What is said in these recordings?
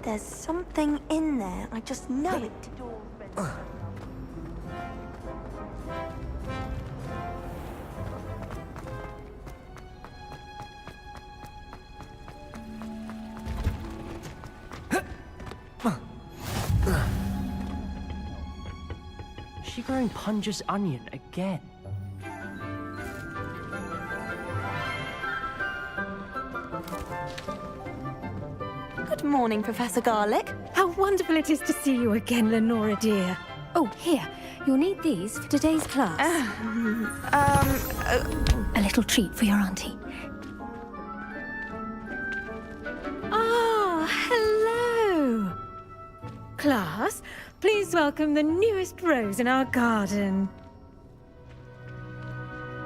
There's something in there. I just know it. Is she growing Punja's onion again? Good morning, Professor Garlic. How wonderful it is to see you again, Lenora dear. Oh, here. You'll need these for today's class. A little treat for your auntie. Ah, hello. Class, please welcome the newest rose in our garden.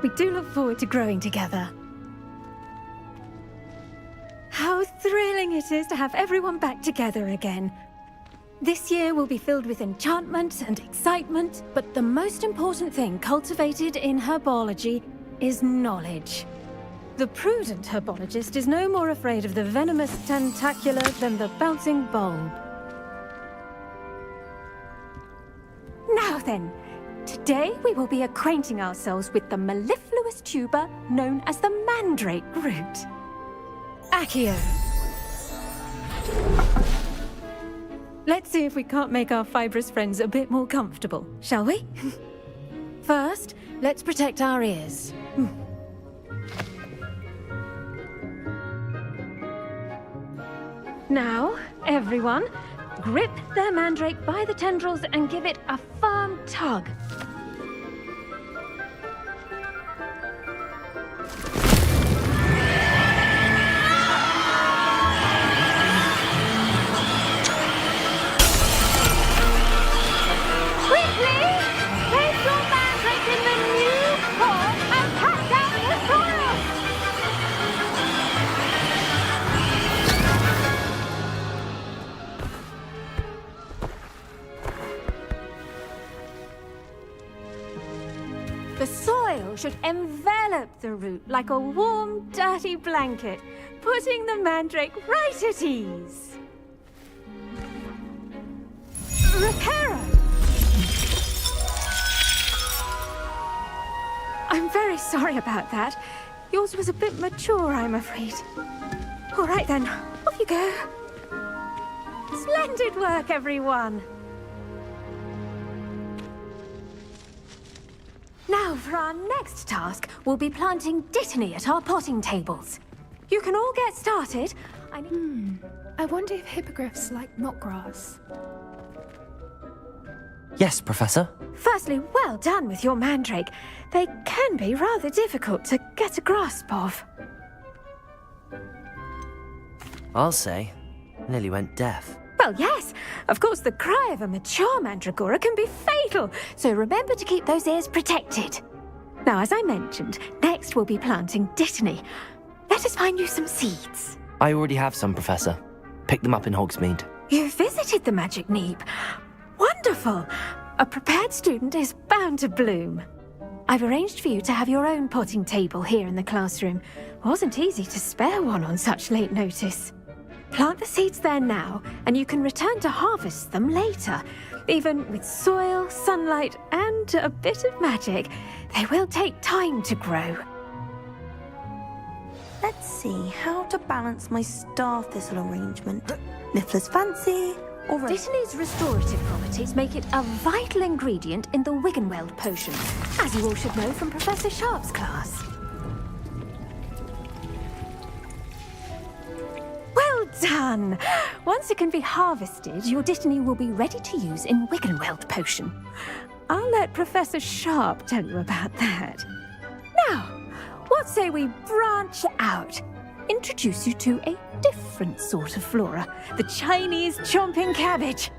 We do look forward to growing together. How thrilling it is to have everyone back together again. This year will be filled with enchantment and excitement, but the most important thing cultivated in herbology is knowledge. The prudent herbologist is no more afraid of the venomous tentacula than the bouncing bulb. Now then, today we will be acquainting ourselves with the mellifluous tuber known as the mandrake root. Accio. Let's see if we can't make our fibrous friends a bit more comfortable, shall we? First, let's protect our ears. Now, everyone, grip their mandrake by the tendrils and give it a firm tug. The soil should envelop the root like a warm, dirty blanket, putting the mandrake right at ease. Reparo! I'm very sorry about that. Yours was a bit mature, I'm afraid. All right then, off you go. Splendid work, everyone. Now, for our next task, we'll be planting dittany at our potting tables. You can all get started. I wonder if hippogriffs like knotgrass. Yes, Professor. Firstly, well done with your mandrake. They can be rather difficult to get a grasp of. I'll say. Nearly went deaf. Well, yes. Of course, the cry of a mature mandragora can be fatal, so remember to keep those ears protected. Now, as I mentioned, next we'll be planting dittany. Let us find you some seeds. I already have some, Professor. Picked them up in Hogsmeade. You visited the Magic Neep. Wonderful. A prepared student is bound to bloom. I've arranged for you to have your own potting table here in the classroom. Wasn't easy to spare one on such late notice. Plant the seeds there now, and you can return to harvest them later. Even with soil, sunlight, and a bit of magic, they will take time to grow. Let's see how to balance my star thistle arrangement. Niffler's fancy, or Dittany's restorative properties make it a vital ingredient in the Wiggenweld potion, as you all should know from Professor Sharp's class. Well done! Once it can be harvested, your dittany will be ready to use in Wiggenweld potion. I'll let Professor Sharp tell you about that. Now, what say we branch out? Introduce you to a different sort of flora, the Chinese chomping cabbage.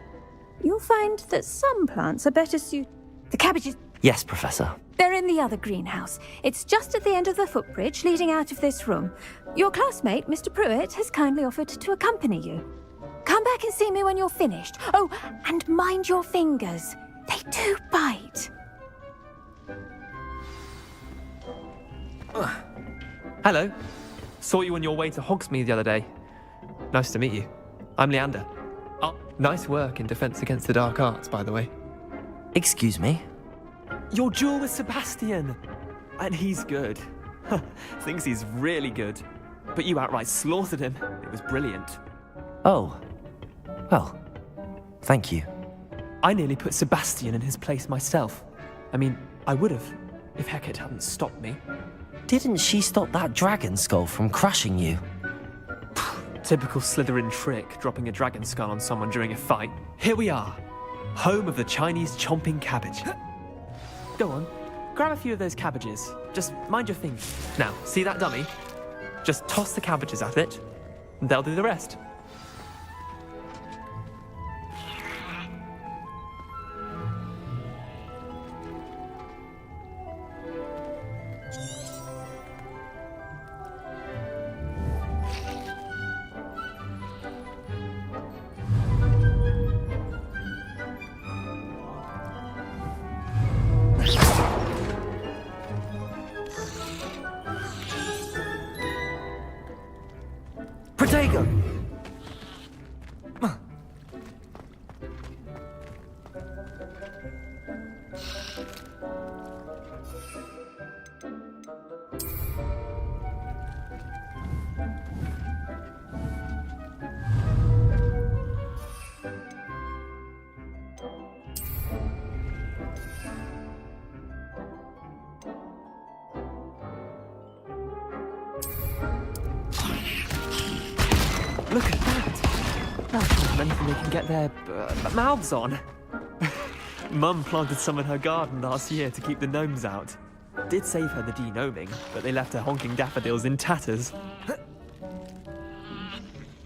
You'll find that some plants are better suited. The cabbages. Yes, Professor. They're in the other greenhouse. It's just at the end of the footbridge leading out of this room. Your classmate, Mr. Pruitt, has kindly offered to accompany you. Come back and see me when you're finished. Oh, and mind your fingers. They do bite. Hello. Saw you on your way to Hogsmeade the other day. Nice to meet you. I'm Leander. Oh, nice work in Defense Against the Dark Arts, by the way. Excuse me? Your duel with Sebastian! And he's good. Thinks he's really good. But you outright slaughtered him. It was brilliant. Oh. Well, thank you. I nearly put Sebastian in his place myself. I mean, I would have, if Hecate hadn't stopped me. Didn't she stop that dragon skull from crushing you? Typical Slytherin trick, dropping a dragon skull on someone during a fight. Here we are, home of the Chinese chomping cabbage. Go on, grab a few of those cabbages. Just mind your fingers. Now, see that dummy? Just toss the cabbages at it, and they'll do the rest. Protego! Look at that! That's not anything they can get their mouths on. Mum planted some in her garden last year to keep the gnomes out. Did save her the de-gnoming, but they left her honking daffodils in tatters.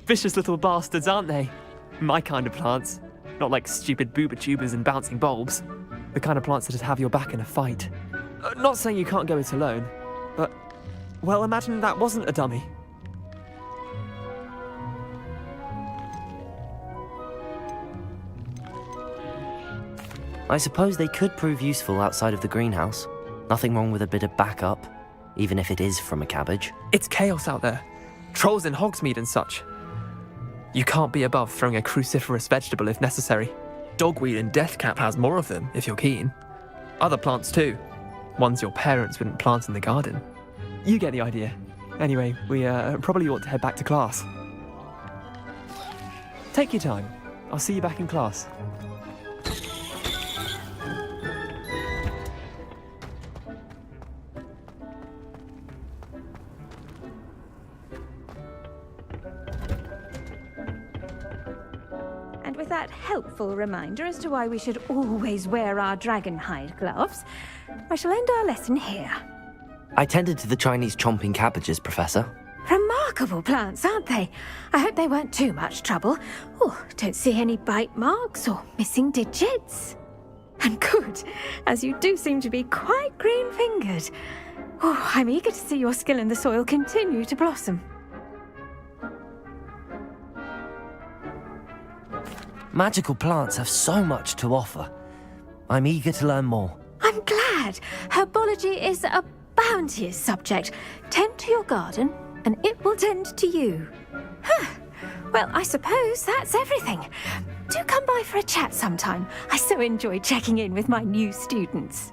Vicious little bastards, aren't they? My kind of plants. Not like stupid booba tubers and bouncing bulbs. The kind of plants that'd have your back in a fight. Not saying you can't go it alone, but... well, imagine that wasn't a dummy. I suppose they could prove useful outside of the greenhouse. Nothing wrong with a bit of backup, even if it is from a cabbage. It's chaos out there. Trolls in Hogsmeade and such. You can't be above throwing a cruciferous vegetable if necessary. Dogweed and deathcap has more of them, if you're keen. Other plants too. Ones your parents wouldn't plant in the garden. You get the idea. Anyway, we probably ought to head back to class. Take your time. I'll see you back in class. And with that helpful reminder as to why we should always wear our dragon hide gloves, I shall end our lesson here. I tended to the Chinese chomping cabbages, Professor. Remarkable plants, aren't they? I hope they weren't too much trouble. Oh, don't see any bite marks or missing digits. And good, as you do seem to be quite green-fingered. Oh, I'm eager to see your skill in the soil continue to blossom. Magical plants have so much to offer. I'm eager to learn more. I'm glad. Herbology is a bounteous subject. Tend to your garden, and it will tend to you. Well, I suppose that's everything. Do come by for a chat sometime. I so enjoy checking in with my new students.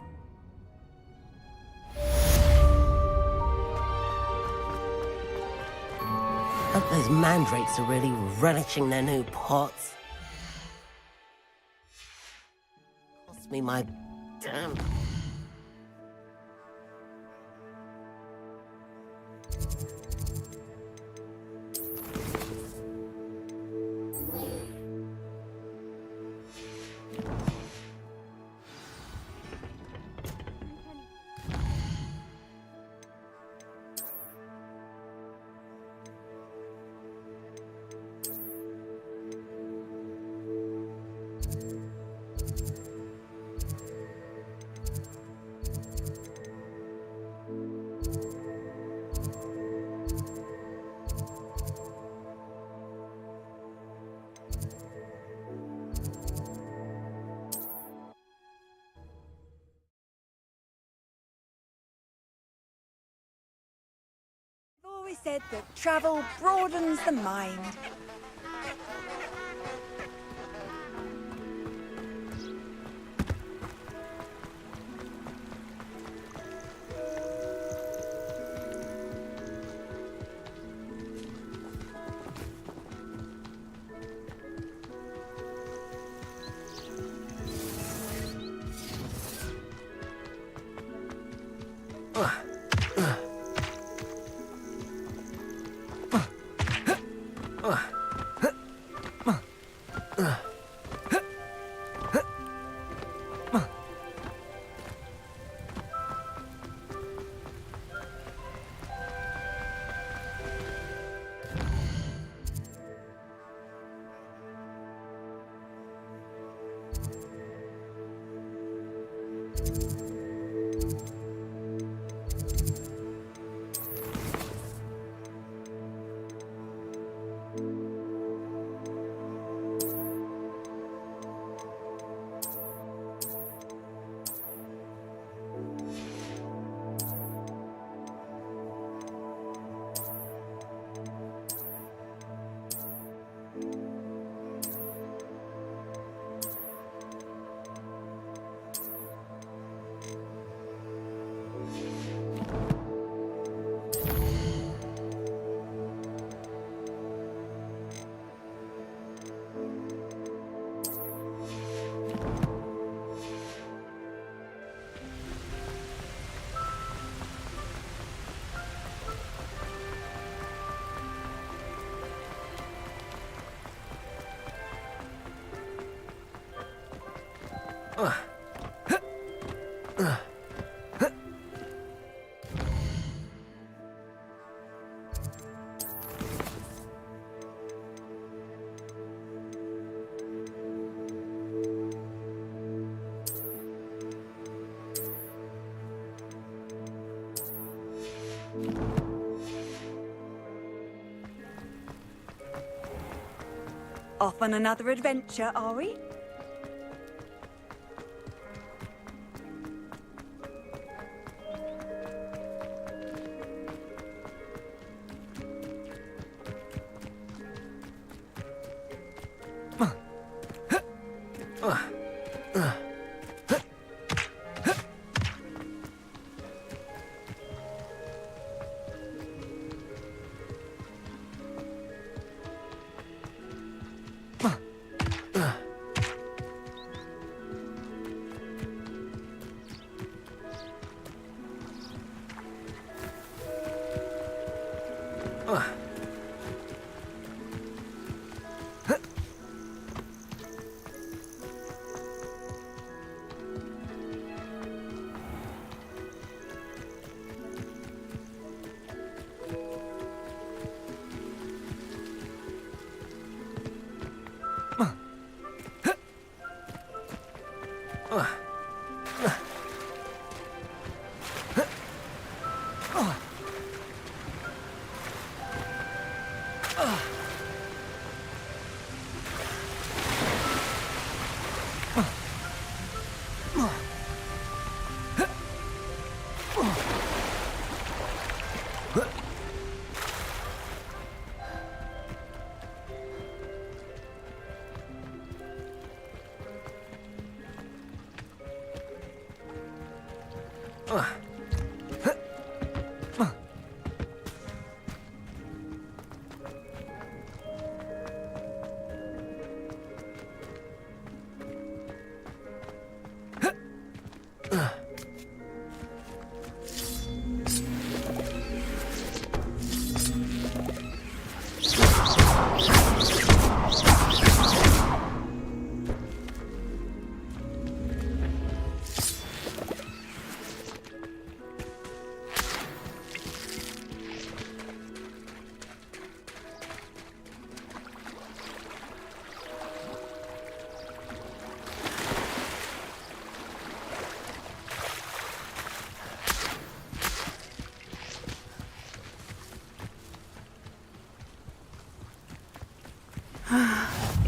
Hope those mandrakes are really relishing their new pots. Cost me my damn... always said that travel broadens the mind. Off on another adventure, are we?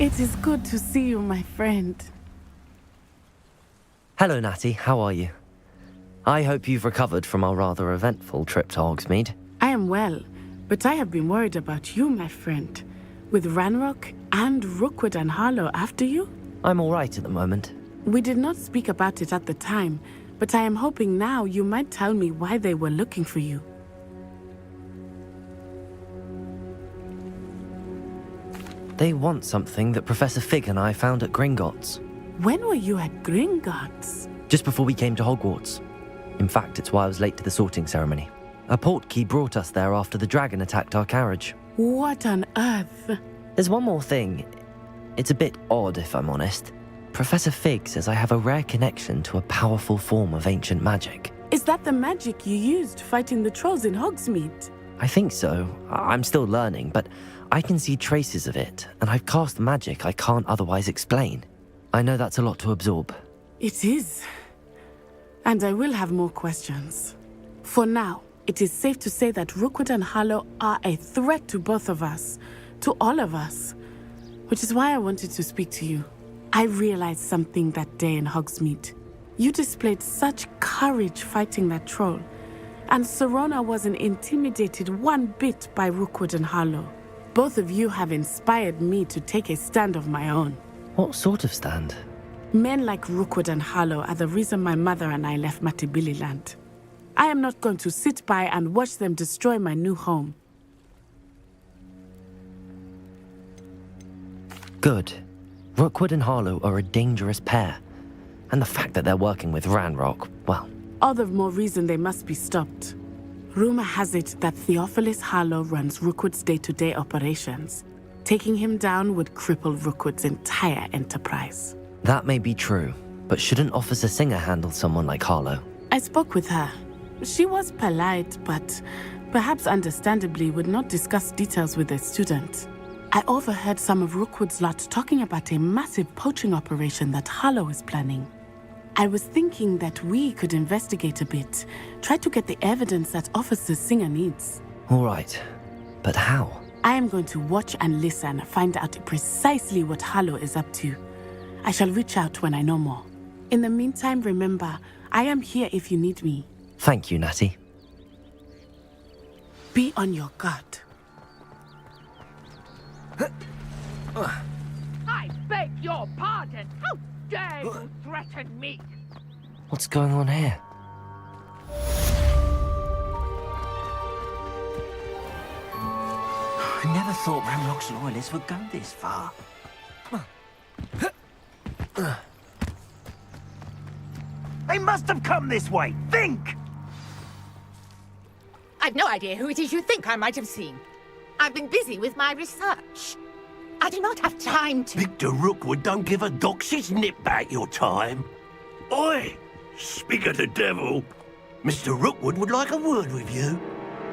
It is good to see you, my friend. Hello, Natty. How are you? I hope you've recovered from our rather eventful trip to Hogsmeade. I am well, But I have been worried about you, my friend. With Ranrock and Rookwood and Harlow after you? I'm all right at the moment. We did not speak about it at the time, but I am hoping now you might tell me why they were looking for you. They want something that Professor Fig and I found at Gringotts. When were you at Gringotts? Just before we came to Hogwarts. In fact, it's why I was late to the sorting ceremony. A portkey brought us there after the dragon attacked our carriage. What on earth? There's one more thing. It's a bit odd, if I'm honest. Professor Fig says I have a rare connection to a powerful form of ancient magic. Is that the magic you used fighting the trolls in Hogsmeade? I think so. I'm still learning, but I can see traces of it, and I've cast magic I can't otherwise explain. I know that's a lot to absorb. It is. And I will have more questions. For now, it is safe to say that Rookwood and Harlow are a threat to both of us, to all of us, which is why I wanted to speak to you. I realized something that day in Hogsmeade. You displayed such courage fighting that troll, and Serona wasn't intimidated one bit by Rookwood and Harlow. Both of you have inspired me to take a stand of my own. What sort of stand? Men like Rookwood and Harlow are the reason my mother and I left Matibili Land. I am not going to sit by and watch them destroy my new home. Good. Rookwood and Harlow are a dangerous pair. And the fact that they're working with Ranrock, well... All the more reason they must be stopped. Rumor has it that Theophilus Harlow runs Rookwood's day-to-day operations. Taking him down would cripple Rookwood's entire enterprise. That may be true, but shouldn't Officer Singer handle someone like Harlow? I spoke with her. She was polite, but perhaps understandably would not discuss details with a student. I overheard some of Rookwood's lot talking about a massive poaching operation that Harlow is planning. I was thinking that we could investigate a bit, try to get the evidence that Officer Singer needs. All right, but how? I am going to watch and listen, find out precisely what Harlow is up to. I shall reach out when I know more. In the meantime, remember, I am here if you need me. Thank you, Natty. Be on your guard. I beg your pardon. How dare you threaten me? What's going on here? I never thought Ramrock's loyalists would go this far. They must have come this way. Think! I've no idea who it is you think I might have seen. I've been busy with my research. I do not have time to... Victor Rookwood don't give a doxy's nip back your time. Oi! Speak of the devil. Mr. Rookwood would like a word with you.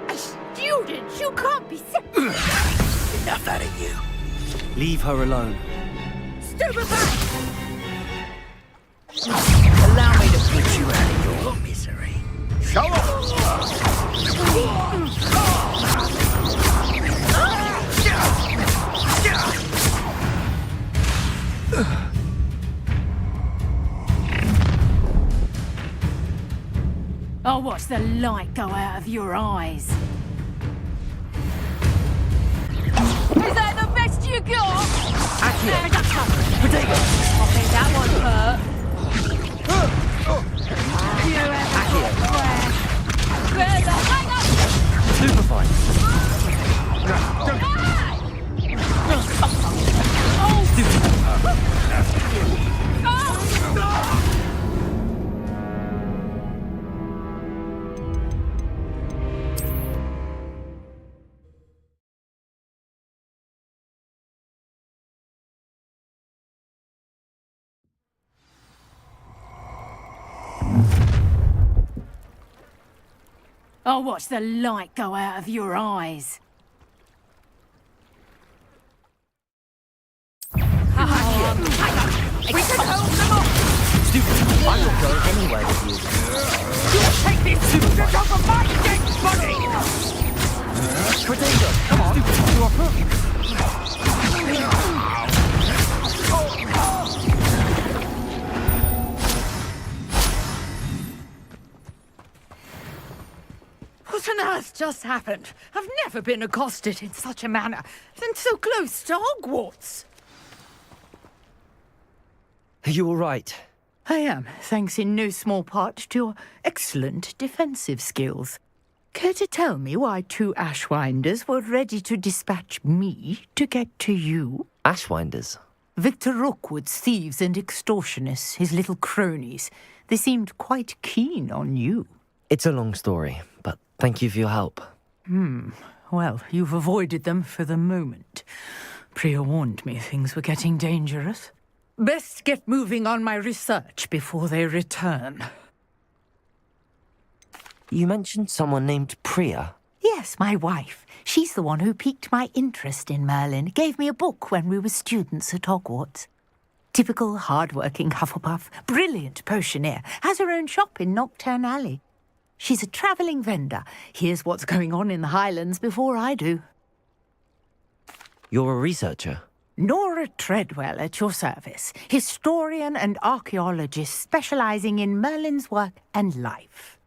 A student? You can't be Enough out of you. Leave her alone. Stupid back! Allow me to put you out of your misery. Show I'll watch the light go out of your eyes. Is that the best you got? Accio! Potato! I think that one hurt. You Accio! Where's the hang up? Stupefy! I'll watch the light go out of your eyes. We can hold them off! Stupid! I'm not going anywhere with you. You'll take this student off of my dead body! Potato! Come on! Stupid! You are perfect! What on earth just happened? I've never been accosted in such a manner, and so close to Hogwarts. Are you all right? I am, thanks in no small part to your excellent defensive skills. Care to tell me why 2 Ashwinders were ready to dispatch me to get to you? Ashwinders? Victor Rookwood's thieves and extortionists, his little cronies. They seemed quite keen on you. It's a long story, but thank you for your help. Well, you've avoided them for the moment. Priya warned me things were getting dangerous. Best get moving on my research before they return. You mentioned someone named Priya. Yes, my wife. She's the one who piqued my interest in Merlin. Gave me a book when we were students at Hogwarts. Typical hard-working Hufflepuff, brilliant potioneer, has her own shop in Nocturne Alley. She's a travelling vendor. Hears what's going on in the Highlands before I do. You're a researcher? Nora Treadwell at your service, historian and archaeologist specialising in Merlin's work and life.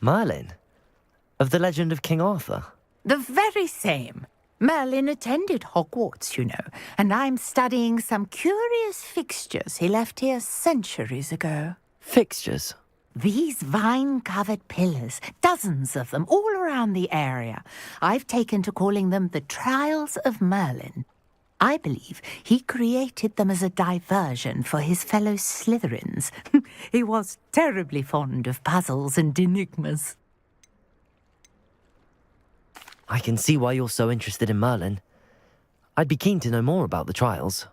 Merlin? Of the legend of King Arthur? The very same. Merlin attended Hogwarts, you know, and I'm studying some curious fixtures he left here centuries ago. Fixtures? These vine-covered pillars, dozens of them, all around the area. I've taken to calling them the Trials of Merlin. I believe he created them as a diversion for his fellow Slytherins. He was terribly fond of puzzles and enigmas. I can see why you're so interested in Merlin. I'd be keen to know more about the trials.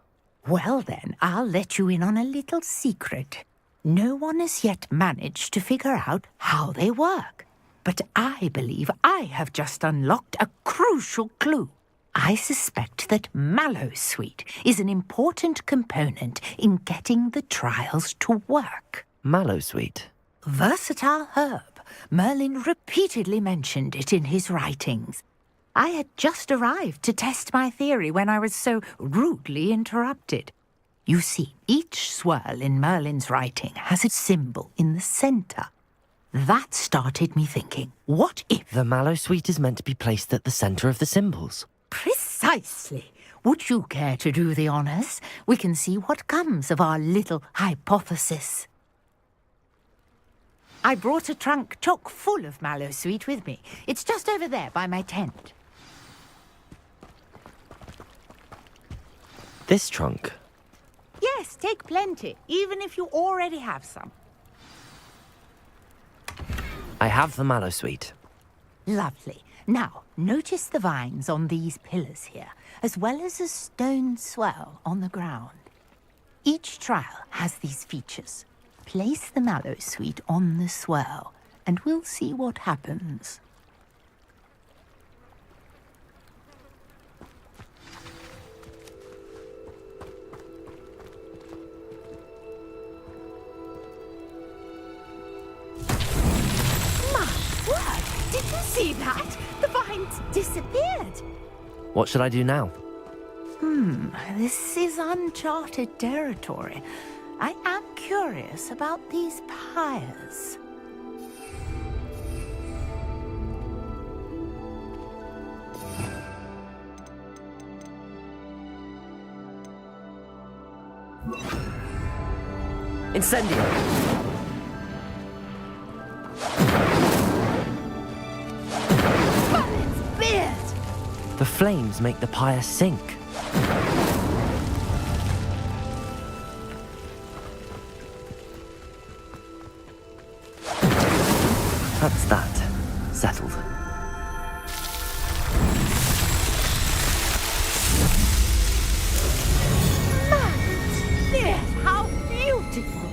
Well then, I'll let you in on a little secret. No one has yet managed to figure out how they work. But I believe I have just unlocked a crucial clue. I suspect that Mallowsweet is an important component in getting the trials to work. Mallowsweet? Versatile herb. Merlin repeatedly mentioned it in his writings. I had just arrived to test my theory when I was so rudely interrupted. You see, each swirl in Merlin's writing has a symbol in the centre. That started me thinking, what if... The Mallowsweet is meant to be placed at the centre of the symbols. Precisely. Would you care to do the honours? We can see what comes of our little hypothesis. I brought a trunk chock full of Mallowsweet with me. It's just over there by my tent. This trunk? Yes, take plenty, even if you already have some. I have the Mallowsweet. Lovely. Now, notice the vines on these pillars here, as well as a stone swell on the ground. Each trial has these features. Place the Mallowsweet on the swell, and we'll see what happens. My word! Did you see that? The vines disappeared. What should I do now? This is uncharted territory. I am curious about these pyres. Incendio! Merlin's beard! The flames make the pyre sink. That's that. Settled. Merlin's beard! How beautiful!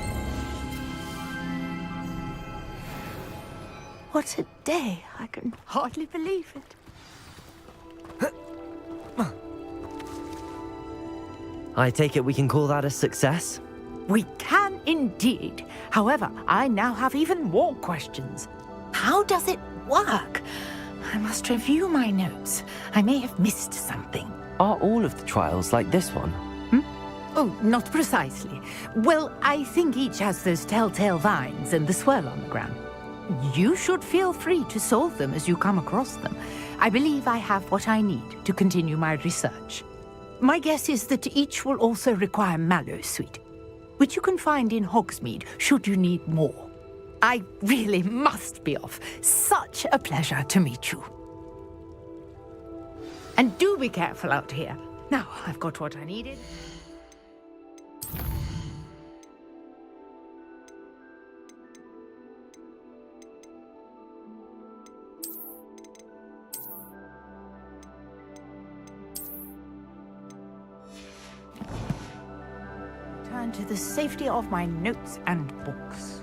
What a day! I can hardly believe it. I take it we can call that a success? We can indeed. However, I now have even more questions. How does it work? I must review my notes. I may have missed something. Are all of the trials like this one? Oh, not precisely. Well, I think each has those telltale vines and the swirl on the ground. You should feel free to solve them as you come across them. I believe I have what I need to continue my research. My guess is that each will also require mallowsweet, which you can find in Hogsmeade should you need more. I really must be off. Such a pleasure to meet you. And do be careful out here. Now, I've got what I needed. Turn to the safety of my notes and books.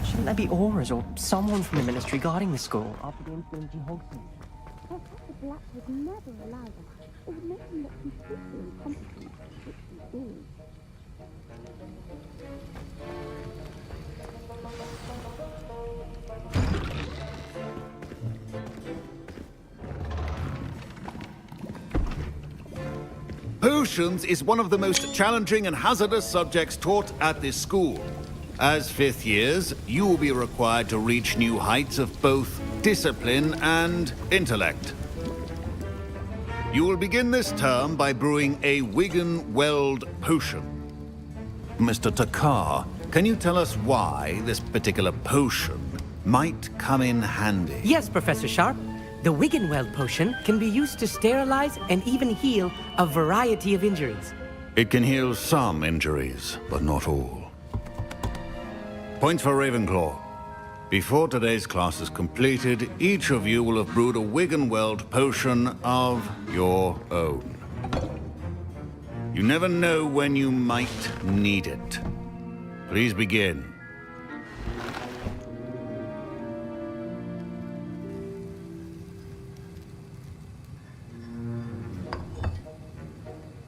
Shouldn't there be auras or someone from the ministry guarding the school after the incident in Hogsmeade? Professor Black would never allow that. It would make him look completely incompetent, which he is. Potions is one of the most challenging and hazardous subjects taught at this school. As fifth years, you will be required to reach new heights of both discipline and intellect. You will begin this term by brewing a Wigan-Weld potion. Mr. Takar, can you tell us why this particular potion might come in handy? Yes, Professor Sharp. The Wigan-Weld potion can be used to sterilize and even heal a variety of injuries. It can heal some injuries, but not all. Points for Ravenclaw. Before today's class is completed, each of you will have brewed a Wigan-Weld potion of your own. You never know when you might need it. Please begin.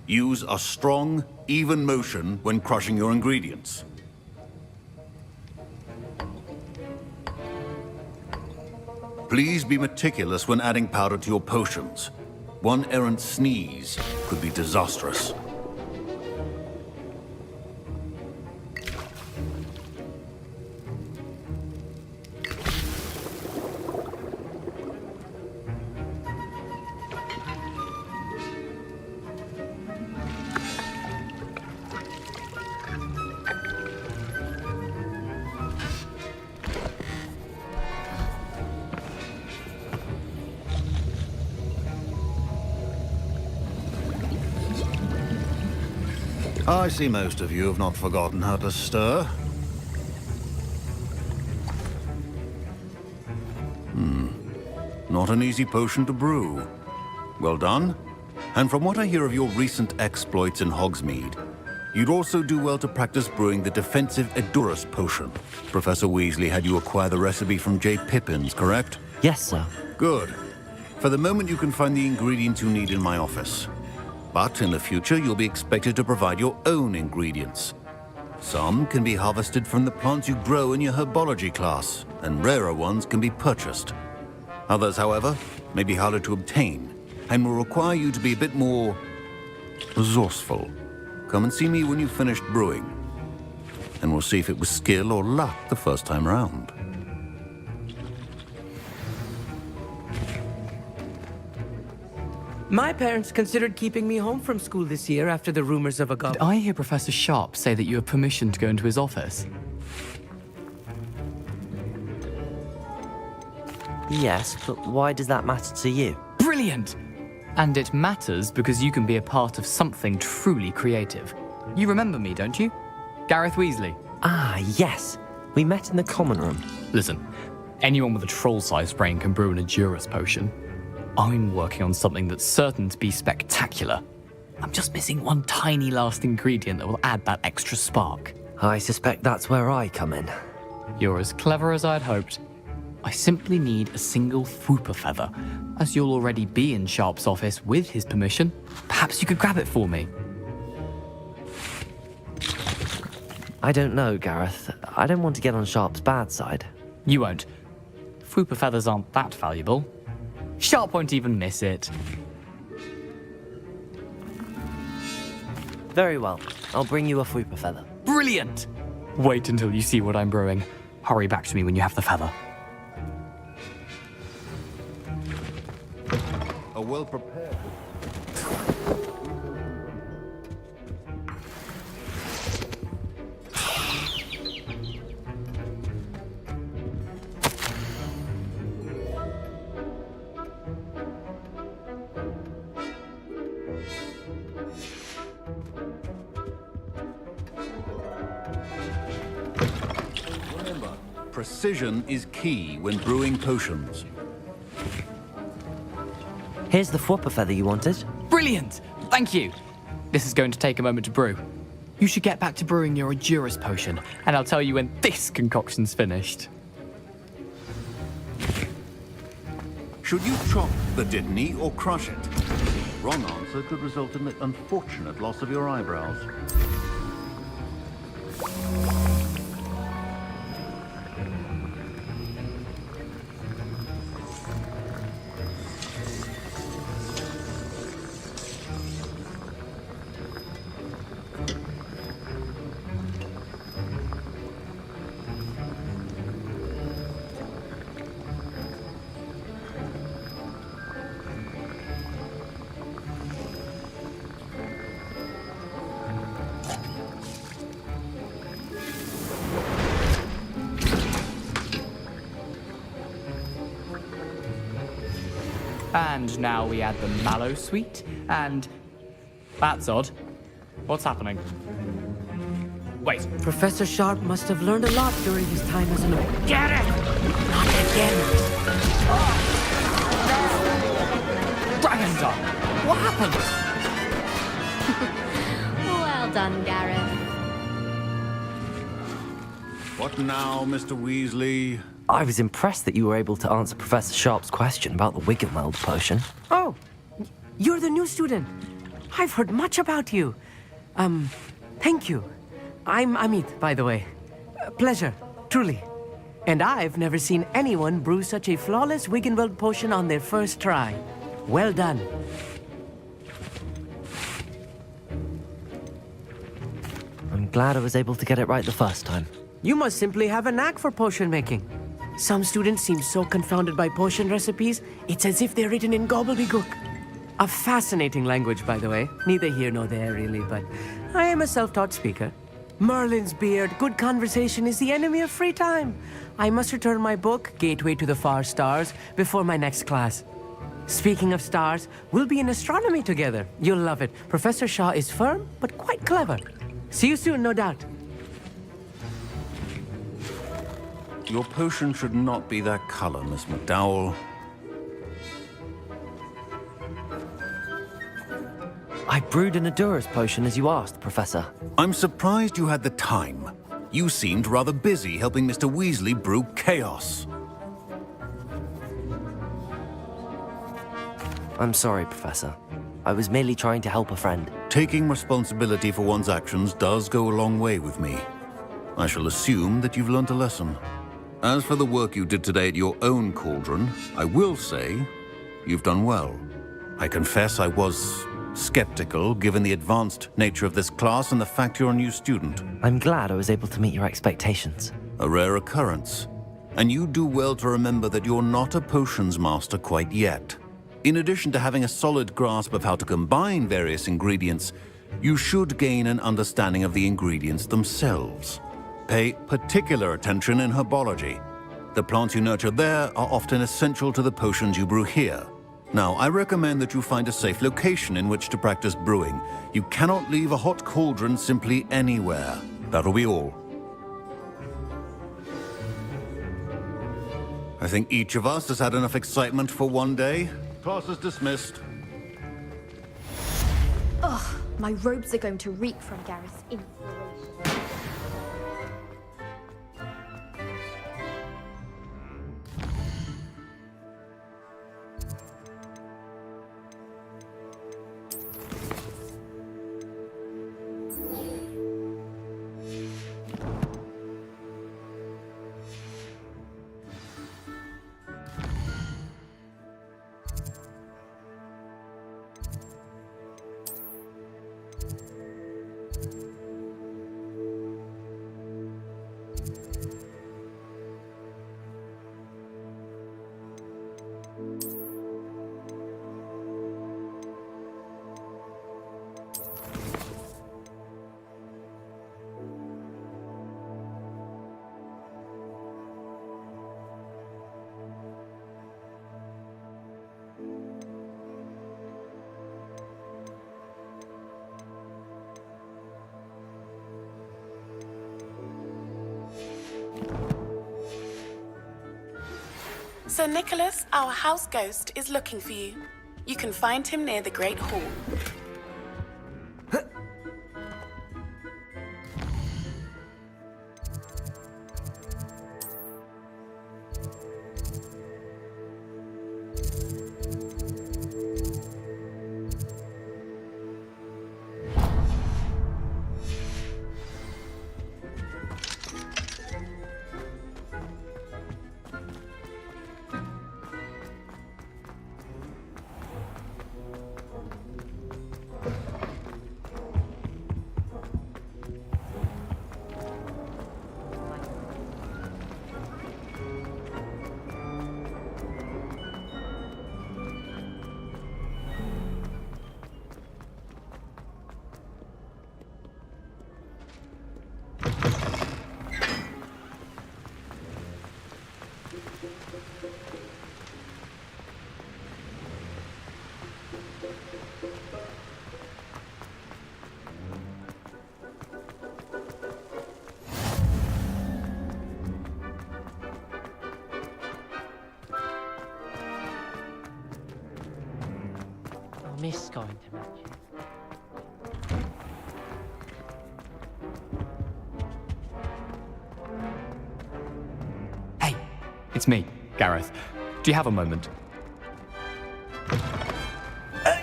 Use a strong, even motion when crushing your ingredients. Please be meticulous when adding powder to your potions. One errant sneeze could be disastrous. I see most of you have not forgotten how to stir. Not an easy potion to brew. Well done. And from what I hear of your recent exploits in Hogsmeade, you'd also do well to practice brewing the defensive Edurus potion. Professor Weasley had you acquire the recipe from J. Pippins, correct? Yes, sir. Good. For the moment, you can find the ingredients you need in my office. But in the future, you'll be expected to provide your own ingredients. Some can be harvested from the plants you grow in your herbology class, and rarer ones can be purchased. Others, however, may be harder to obtain, and will require you to be a bit more resourceful. Come and see me when you've finished brewing, and we'll see if it was skill or luck the first time round. My parents considered keeping me home from school this year after the rumors of a Did I hear Professor Sharp say that you have permission to go into his office? Yes, but why does that matter to you? Brilliant! And it matters because you can be a part of something truly creative. You remember me, don't you? Gareth Weasley. Ah, yes. We met in the common room. Listen, anyone with a troll-sized brain can brew an Edurus potion. I'm working on something that's certain to be spectacular. I'm just missing one tiny last ingredient that will add that extra spark. I suspect that's where I come in. You're as clever as I'd hoped. I simply need a single Fwooper feather. As you'll already be in Sharp's office with his permission, perhaps you could grab it for me. I don't know, Gareth. I don't want to get on Sharp's bad side. You won't. Fwooper feathers aren't that valuable. Sharp won't even miss it. Very well. I'll bring you a Fwooper feather. Brilliant! Wait until you see what I'm brewing. Hurry back to me when you have the feather. A well-prepared... Remember, precision is key when brewing potions. Here's the Fwooper feather you wanted. Brilliant! Thank you! This is going to take a moment to brew. You should get back to brewing your Edurus potion, and I'll tell you when this concoction's finished. Should you chop the Didney or crush it? Wrong answer could result in the unfortunate loss of your eyebrows. And now we add the mallow sweet, and... That's odd. What's happening? Wait. Professor Sharp must have learned a lot during his time as an... Get it! Not again! Dragondar! What happened? Well done, Gareth. What now, Mr. Weasley? I was impressed that you were able to answer Professor Sharp's question about the Wiggenweld potion. Oh, you're the new student. I've heard much about you. Thank you. I'm Amit, by the way. Pleasure, truly. And I've never seen anyone brew such a flawless Wiggenweld potion on their first try. Well done. I'm glad I was able to get it right the first time. You must simply have a knack for potion making. Some students seem so confounded by potion recipes, it's as if they're written in gobbledygook. A fascinating language, by the way. Neither here nor there, really, but I am a self-taught speaker. Merlin's beard, good conversation is the enemy of free time. I must return my book, Gateway to the Far Stars, before my next class. Speaking of stars, we'll be in astronomy together. You'll love it. Professor Shaw is firm, but quite clever. See you soon, no doubt. Your potion should not be that color, Miss McDowell. I brewed an Edurus potion as you asked, Professor. I'm surprised you had the time. You seemed rather busy helping Mr. Weasley brew chaos. I'm sorry, Professor. I was merely trying to help a friend. Taking responsibility for one's actions does go a long way with me. I shall assume that you've learnt a lesson. As for the work you did today at your own cauldron, I will say you've done well. I confess I was skeptical, given the advanced nature of this class and the fact you're a new student. I'm glad I was able to meet your expectations. A rare occurrence. And you do well to remember that you're not a potions master quite yet. In addition to having a solid grasp of how to combine various ingredients, you should gain an understanding of the ingredients themselves. Pay particular attention in herbology. The plants you nurture there are often essential to the potions you brew here. Now, I recommend that you find a safe location in which to practice brewing. You cannot leave a hot cauldron simply anywhere. That'll be all. I think each of us has had enough excitement for one day. Class is dismissed. Ugh, my robes are going to reek from Gareth's inspiration. Sir Nicholas, our house ghost, is looking for you. You can find him near the Great Hall. I miss going to matches. Hey, it's me, Gareth. Do you have a moment?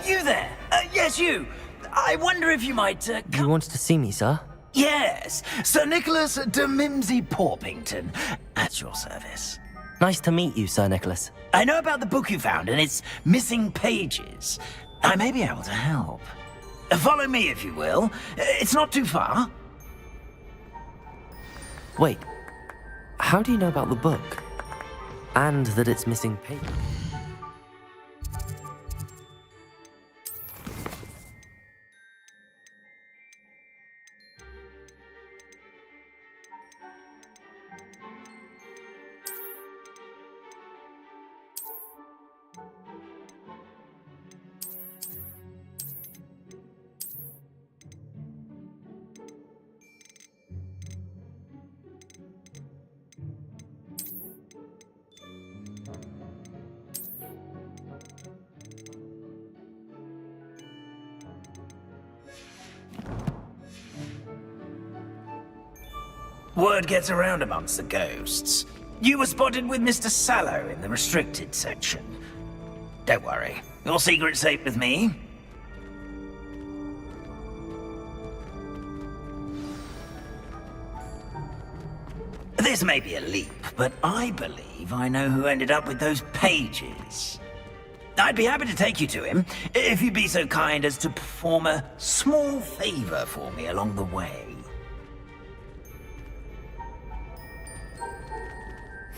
You there? Yes, you. I wonder if you might, You wanted to see me, sir? Yes, Sir Nicholas de Mimsy Porpington, at your service. Nice to meet you, Sir Nicholas. I know about the book you found and its missing pages. I may be able to help. Follow me, if you will. It's not too far. Wait, how do you know about the book? And that it's missing pages? Word gets around amongst the ghosts. You were spotted with Mr. Sallow in the restricted section. Don't worry, your secret's safe with me. This may be a leap, but I believe I know who ended up with those pages. I'd be happy to take you to him, if you'd be so kind as to perform a small favor for me along the way.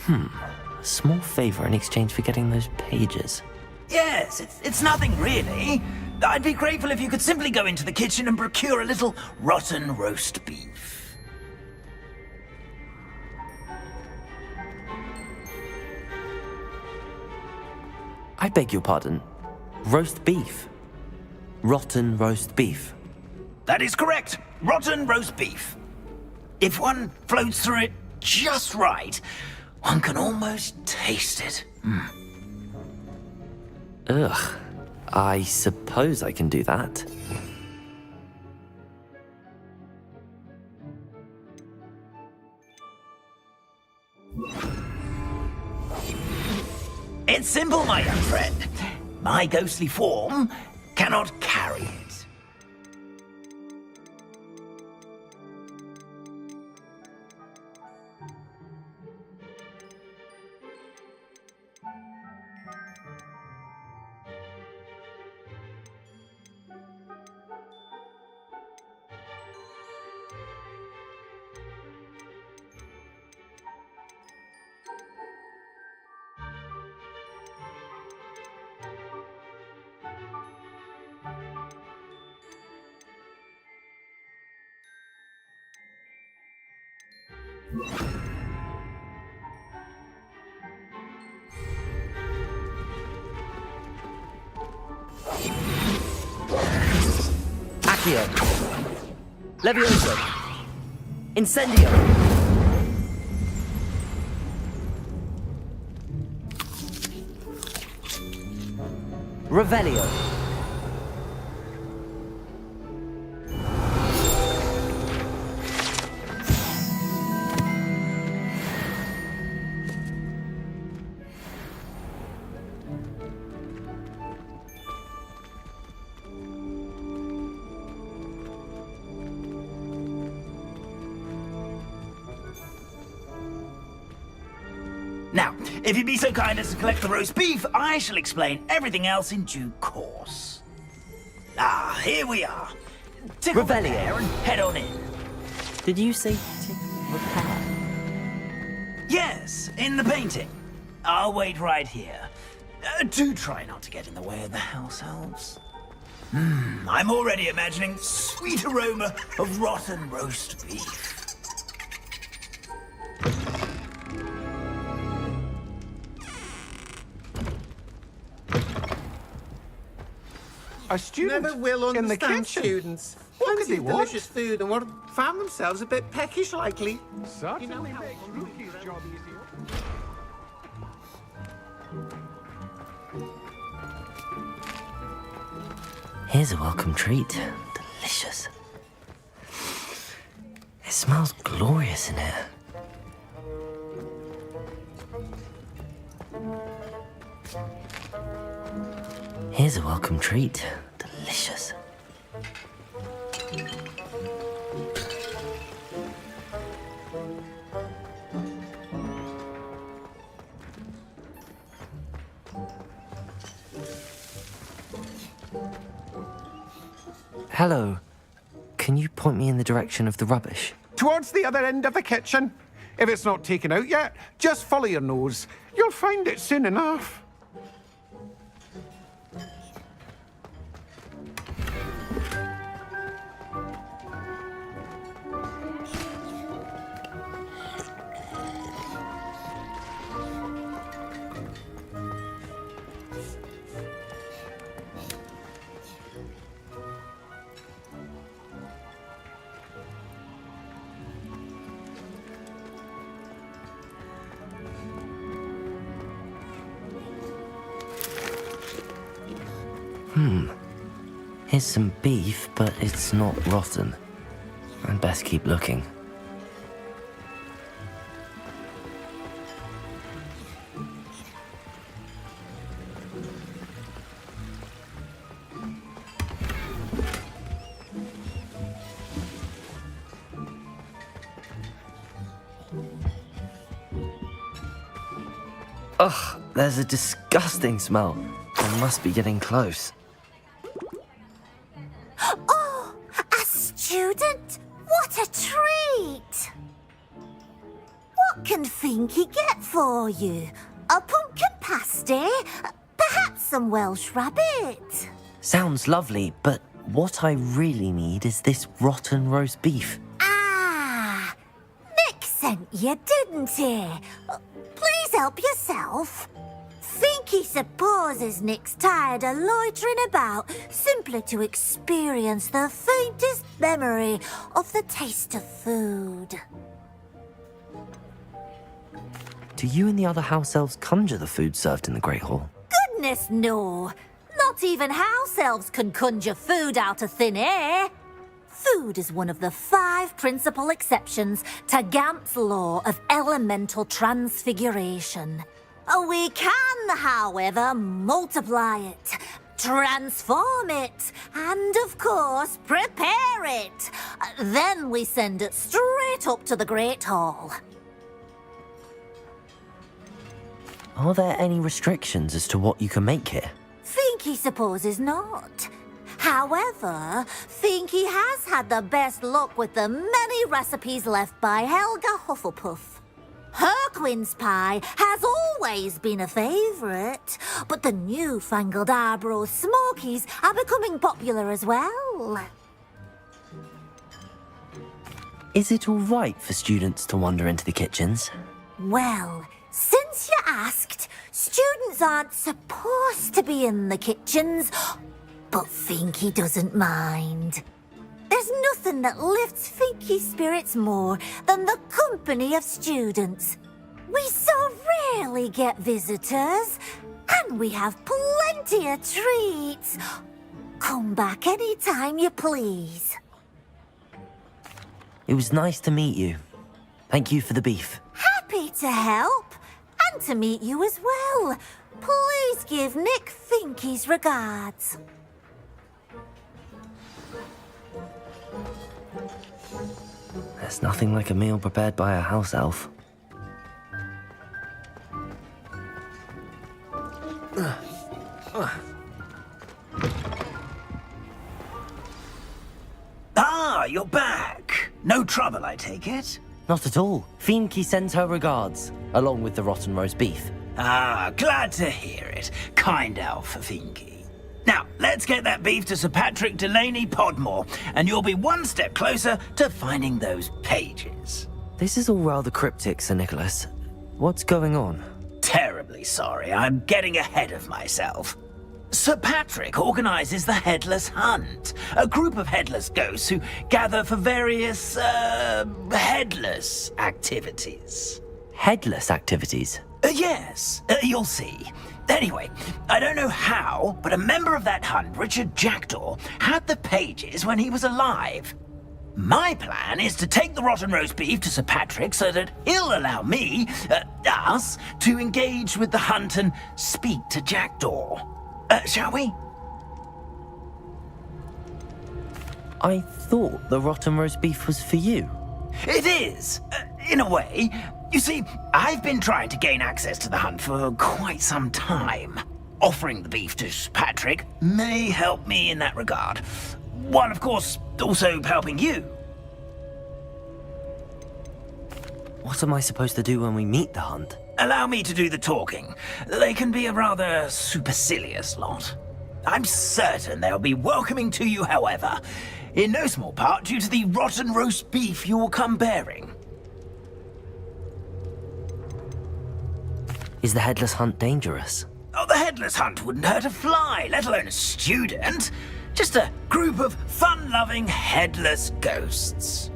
A small favor in exchange for getting those pages. Yes, it's nothing really. I'd be grateful if you could simply go into the kitchen and procure a little rotten roast beef. I beg your pardon. Roast beef. Rotten roast beef. That is correct. Rotten roast beef. If one floats through it just right, one can almost taste it. Ugh. I suppose I can do that. It's simple, my young friend. My ghostly form cannot carry it. Accio. Levioso. Incendio. Revelio. Now, if you'd be so kind as to collect the roast beef, I shall explain everything else in due course. Ah, here we are. Tickle the hair and head on in. Did you say repair? Yes, in the painting. I'll wait right here. Do try not to get in the way of the house elves. I'm already imagining sweet aroma of rotten roast beef. A student Never will in the understand kitchen. students. What could Plenty they of want? delicious food and what found themselves a bit peckish likely. Certainly makes Rookie's job easier. Here's a welcome treat. Delicious. It smells glorious in here. Here's a welcome treat. Delicious. Hello. Can you point me in the direction of the rubbish? Towards the other end of the kitchen. If it's not taken out yet, just follow your nose. You'll find it soon enough. Here's some beef, but it's not rotten. I'd best keep looking. Ugh, there's a disgusting smell. I must be getting close. Oh, a student? What a treat! What can Finky get for you? A pumpkin pasty? Perhaps some Welsh rabbit. Sounds lovely, but what I really need is this rotten roast beef. Ah, Nick sent you, didn't he? Please help yourself. Think he supposes Nick's tired of loitering about simply to experience the faintest memory of the taste of food. Do you and the other house elves conjure the food served in the Great Hall? Goodness, no. Not even house elves can conjure food out of thin air. Food is one of the 5 principal exceptions to Gamp's law of elemental transfiguration. We can, however, multiply it, transform it, and, of course, prepare it. Then we send it straight up to the Great Hall. Are there any restrictions as to what you can make here? Finky supposes not. However, Finky has had the best luck with the many recipes left by Helga Hufflepuff. Her quince pie has always been a favourite, but the newfangled Arbroath Smokies are becoming popular as well. Is it all right for students to wander into the kitchens? Well, since you asked, students aren't supposed to be in the kitchens, but Finky doesn't mind. There's nothing that lifts Finky's spirits more than the company of students. We so rarely get visitors, and we have plenty of treats. Come back any time you please. It was nice to meet you. Thank you for the beef. Happy to help, and to meet you as well. Please give Nick Finky's regards. There's nothing like a meal prepared by a house elf. Ah, you're back. No trouble, I take it? Not at all. Finky sends her regards, along with the rotten roast beef. Ah, glad to hear it. Kind elf, Finky. Now, let's get that beef to Sir Patrick Delaney Podmore, and you'll be one step closer to finding those pages. This is all rather cryptic, Sir Nicholas. What's going on? Terribly sorry, I'm getting ahead of myself. Sir Patrick organises the Headless Hunt, a group of headless ghosts who gather for various, headless activities. Headless activities? Yes, you'll see. Anyway, I don't know how, but a member of that hunt, Richard Jackdaw, had the pages when he was alive. My plan is to take the rotten roast beef to Sir Patrick so that he'll allow me, us, to engage with the hunt and speak to Jackdaw. Shall we? I thought the rotten roast beef was for you. It is, in a way. You see, I've been trying to gain access to the hunt for quite some time. Offering the beef to Patrick may help me in that regard. While, of course, also helping you. What am I supposed to do when we meet the hunt? Allow me to do the talking. They can be a rather supercilious lot. I'm certain they'll be welcoming to you, however, in no small part due to the rotten roast beef you will come bearing. Is the Headless Hunt dangerous? Oh, the Headless Hunt wouldn't hurt a fly, let alone a student. Just a group of fun-loving headless ghosts.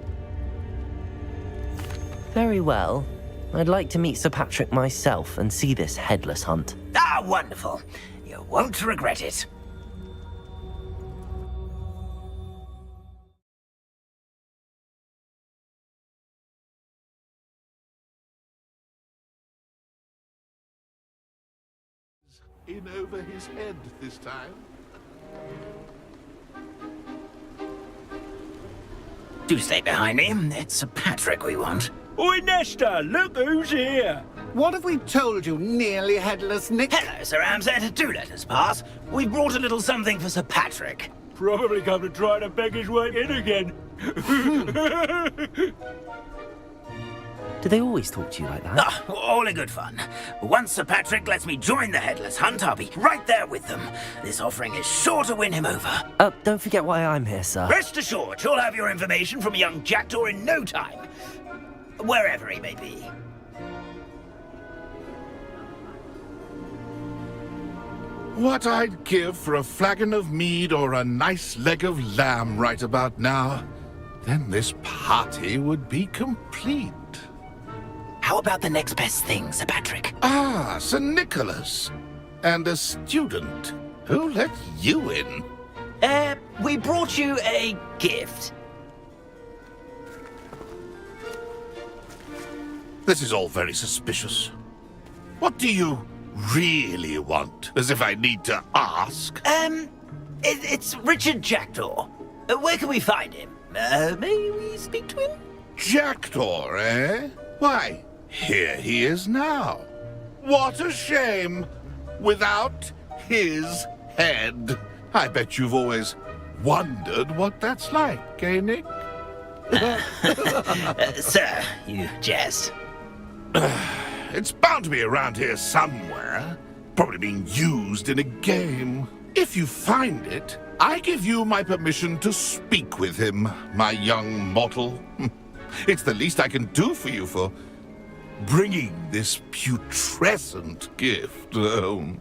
Very well. I'd like to meet Sir Patrick myself and see this Headless Hunt. Ah, wonderful. You won't regret it. In over his head this time. Do stay behind me. It's Sir Patrick we want. Oi, Nesta, look who's here. What have we told you, nearly headless Nick? Hello, Sir Ramsay. Do let us pass. We brought a little something for Sir Patrick. Probably come to try to beg his way in again. Do they always talk to you like that? Ah, all in good fun. Once Sir Patrick lets me join the Headless Hunt, I'll be right there with them. This offering is sure to win him over. Don't forget why I'm here, sir. Rest assured, you'll have your information from a young jackdaw in no time. Wherever he may be. What I'd give for a flagon of mead or a nice leg of lamb right about now. Then this party would be complete. How about the next best thing, Sir Patrick? Ah, Sir Nicholas. And a student. Who let you in? We brought you a gift. This is all very suspicious. What do you really want? As if I need to ask. It's Richard Jackdaw. Where can we find him? May we speak to him? Jackdaw, eh? Why, here he is now. What a shame. Without his head. I bet you've always wondered what that's like, eh, Nick? Sir, you jest. It's bound to be around here somewhere. Probably being used in a game. If you find it, I give you my permission to speak with him, my young mortal. It's the least I can do for you for bringing this putrescent gift home.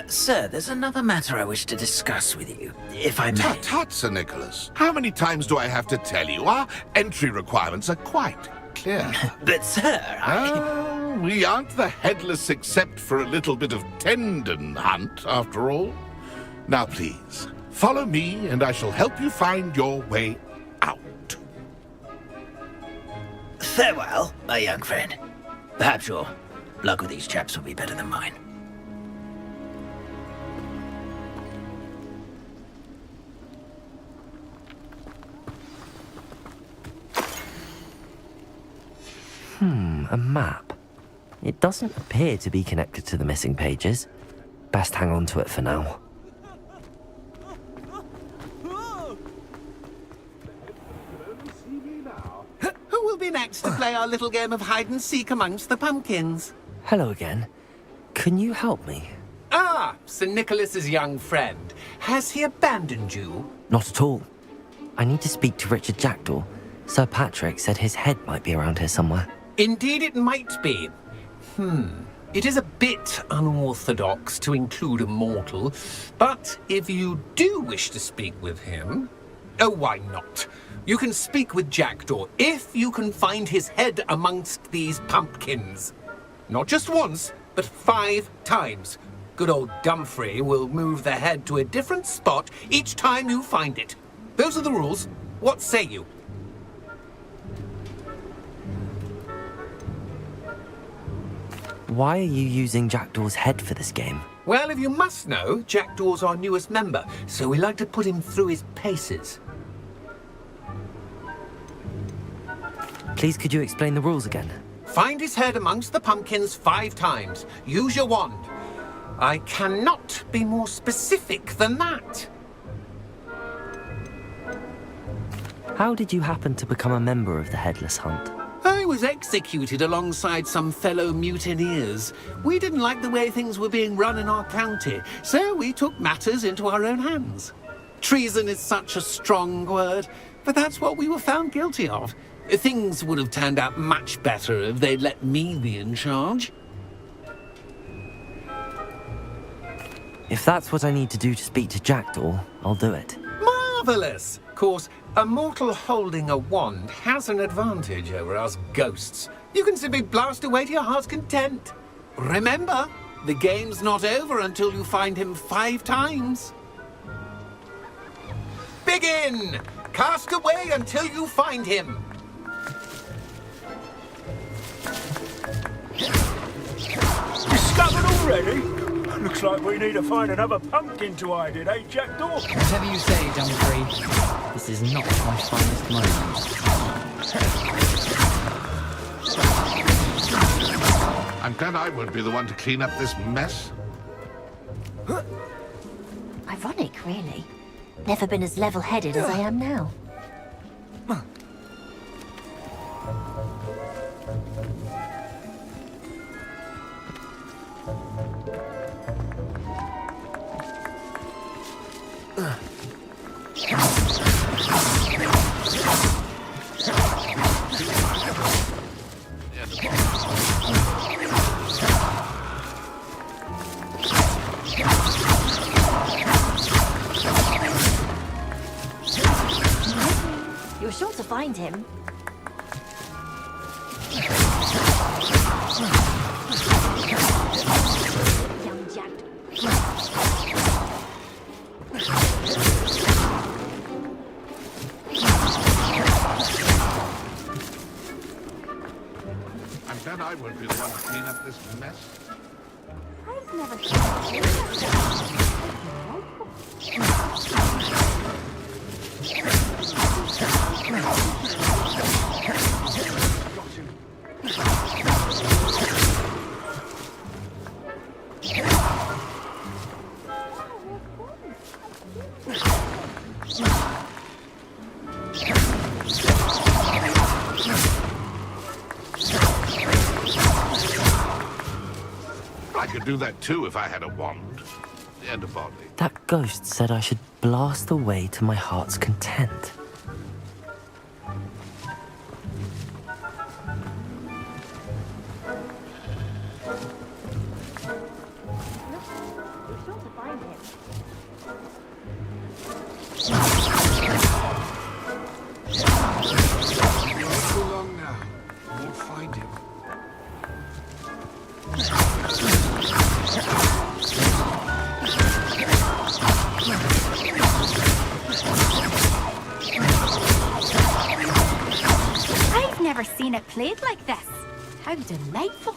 Sir, there's another matter I wish to discuss with you, if I may. Tut, tut, Sir Nicholas. How many times do I have to tell you? Our entry requirements are quite clear. But, sir, we aren't the Headless except for a little bit of tendon hunt, after all. Now, please, follow me, and I shall help you find your way out. Farewell, my young friend. Perhaps your luck with these chaps will be better than mine. A map. It doesn't appear to be connected to the missing pages. Best hang on to it for now. Who will be next to play our little game of hide and seek amongst the pumpkins? Hello again. Can you help me? Ah, Sir Nicholas's young friend. Has he abandoned you? Not at all. I need to speak to Richard Jackdaw. Sir Patrick said his head might be around here somewhere. Indeed it might be. It is a bit unorthodox to include a mortal, but if you do wish to speak with him... Oh, why not? You can speak with Jackdaw if you can find his head amongst these pumpkins. Not just once, but 5 times. Good old Dumfrey will move the head to a different spot each time you find it. Those are the rules. What say you? Why are you using Jackdaw's head for this game? Well, if you must know, Jackdaw's our newest member, so we like to put him through his paces. Please, could you explain the rules again? Find his head amongst the pumpkins 5 times. Use your wand. I cannot be more specific than that. How did you happen to become a member of the Headless Hunt? I was executed alongside some fellow mutineers. We didn't like the way things were being run in our county, so we took matters into our own hands. Treason is such a strong word, but that's what we were found guilty of. Things would have turned out much better if they'd let me be in charge. If that's what I need to do to speak to Jackdaw, I'll do it. Marvellous! Of course, a mortal holding a wand has an advantage over us ghosts. You can simply blast away to your heart's content. Remember, the game's not over until you find him 5 times. Begin! Cast away until you find him. Discovered already? Looks like we need to find another pumpkin to hide in, eh, Jackdaw? Whatever you say, Dumfrey. This is not my finest moment. I'm glad I won't be the one to clean up this mess. Ironic, really. Never been as level-headed as I am now. You're sure to find him. Young Jack. I'm glad I won't be the one to clean up this mess. I've never I could do that too if I had a wand. And a body. That ghost said I should blast away to my heart's content. You're sure to find him. Not too long now. We'll find him. I've never seen it played like this. How delightful.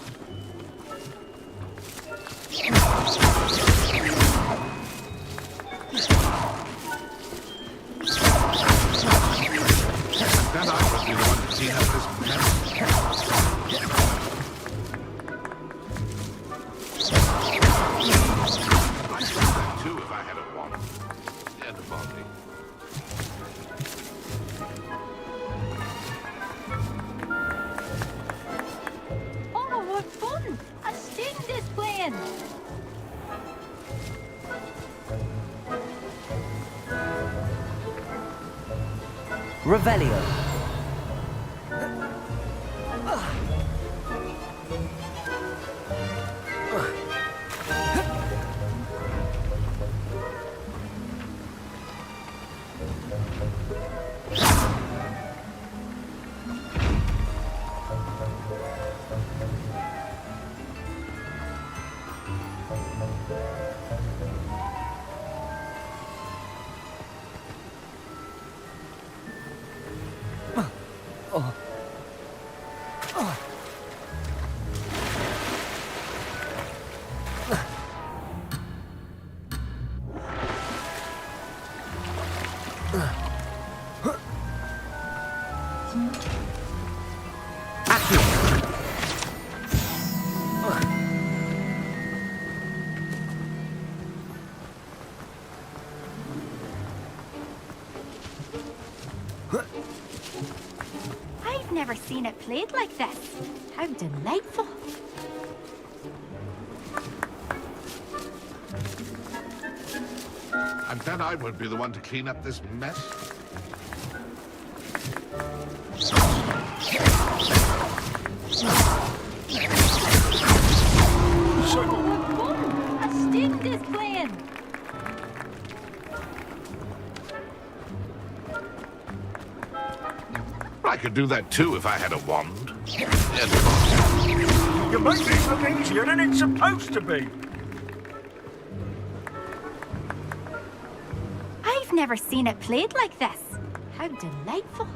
Then I would be the one to clean up this mess. I could do that too if I had a wand. And a body. Oh, what fun! A student is playing! Revelio. I've never seen it played like this. How delightful. I'm glad I won't be the one to clean up this mess. A student is playing. I could do that too if I had a wand. And a body. You make this look easier than it's supposed to be. I've never seen it played like this. How delightful.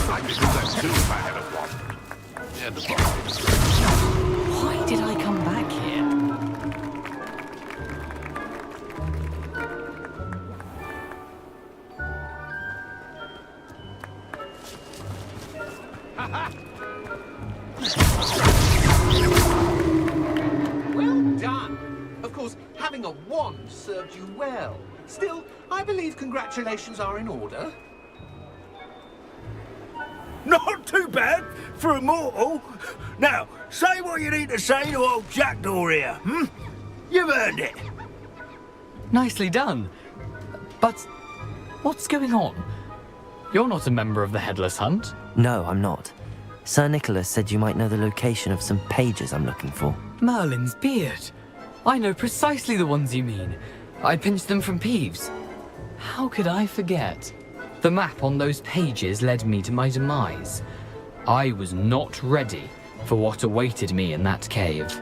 I could do that too if I had a wand. And a body. Why did I come back here? Well done. Of course, having a wand done served you well. Still, I believe congratulations are in order. Not too bad for a mortal. Now, say what you need to say to old Jackdaw here, hmm? You've earned it. Nicely done. But what's going on? You're not a member of the Headless Hunt. No, I'm not. Sir Nicholas said you might know the location of some pages I'm looking for. Merlin's beard. I know precisely the ones you mean. I pinched them from Peeves. How could I forget? The map on those pages led me to my demise. I was not ready for what awaited me in that cave.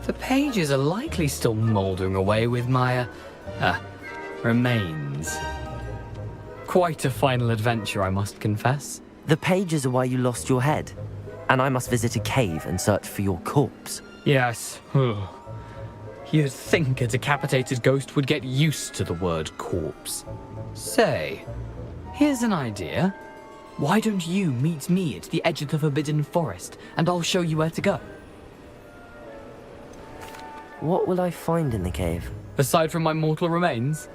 The pages are likely still mouldering away with my, remains. Quite a final adventure, I must confess. The pages are why you lost your head, and I must visit a cave and search for your corpse. Yes. You'd think a decapitated ghost would get used to the word corpse. Say, here's an idea. Why don't you meet me at the edge of the Forbidden Forest, and I'll show you where to go? What will I find in the cave? Aside from my mortal remains?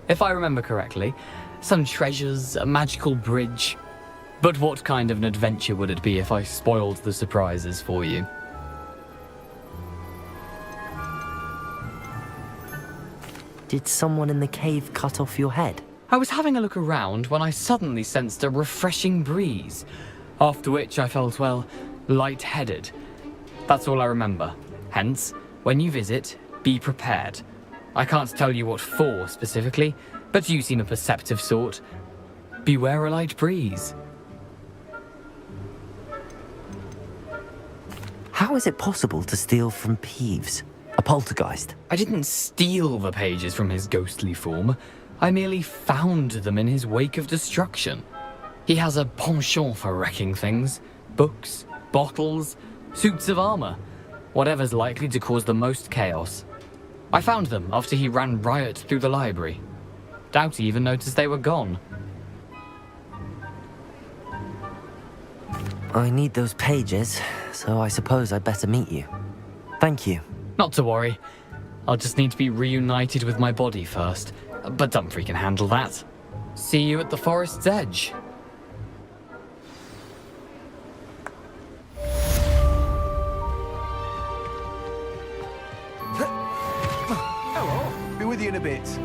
If I remember correctly, some treasures, a magical bridge. But what kind of an adventure would it be if I spoiled the surprises for you? Did someone in the cave cut off your head? I was having a look around when I suddenly sensed a refreshing breeze, after which I felt, well, lightheaded. That's all I remember. Hence, when you visit, be prepared. I can't tell you what for specifically, but you seem a perceptive sort. Beware a light breeze. How is it possible to steal from Peeves? A poltergeist? I didn't steal the pages from his ghostly form. I merely found them in his wake of destruction. He has a penchant for wrecking things. Books, bottles, suits of armor. Whatever's likely to cause the most chaos. I found them after he ran riot through the library. Doubt he even noticed they were gone. I need those pages, so I suppose I'd better meet you. Thank you. Not to worry. I'll just need to be reunited with my body first. But Dumfries can handle that. See you at the forest's edge. Hello. Be with you in a bit.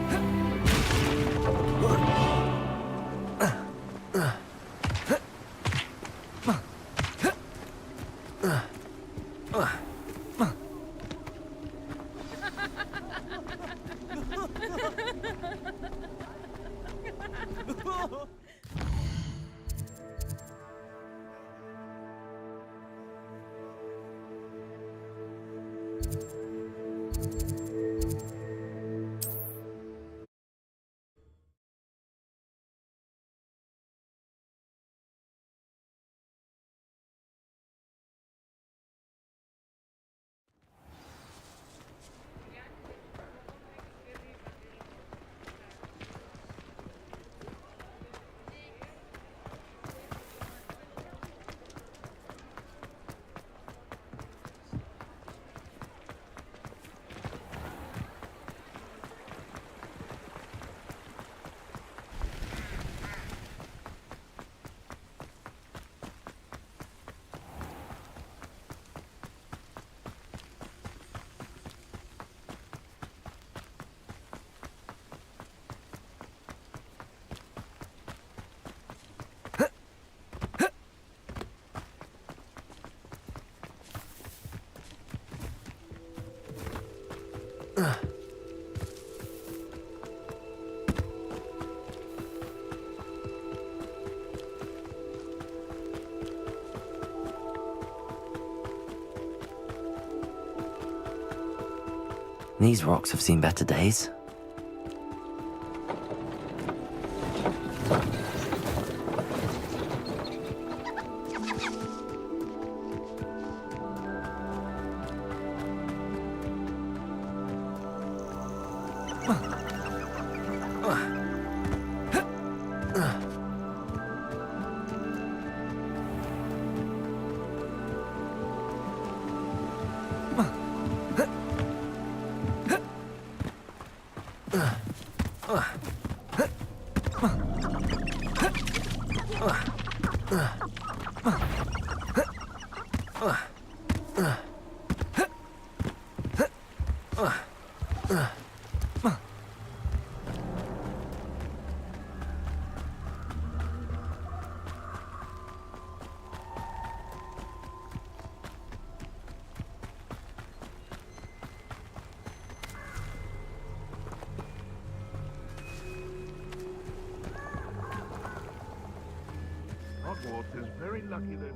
These rocks have seen better days. Hogwarts is very lucky that...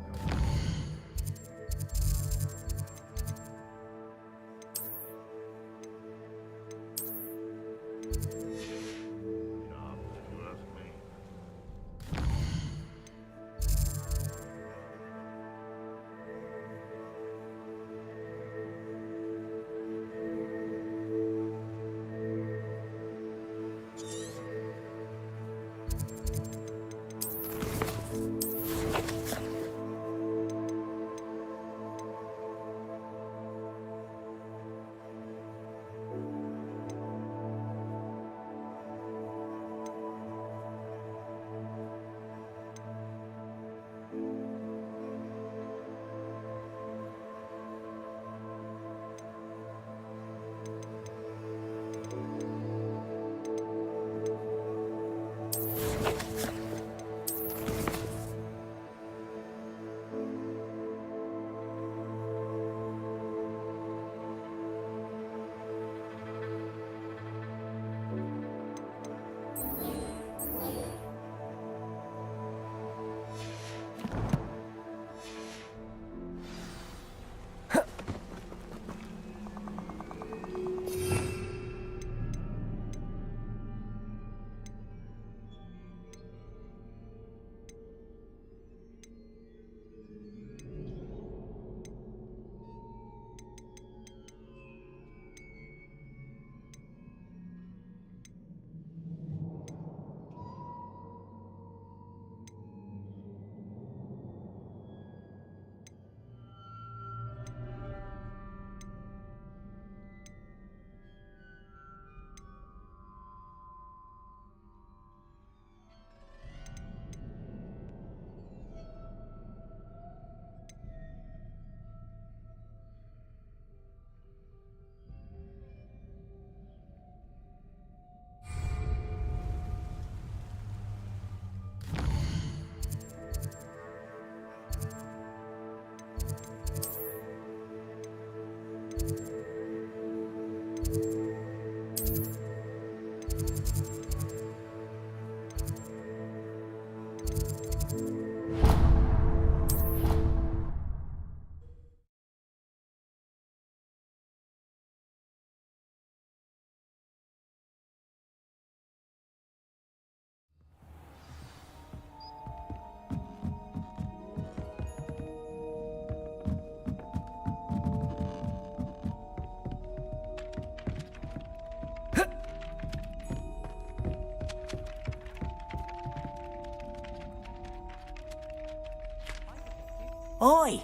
Oi!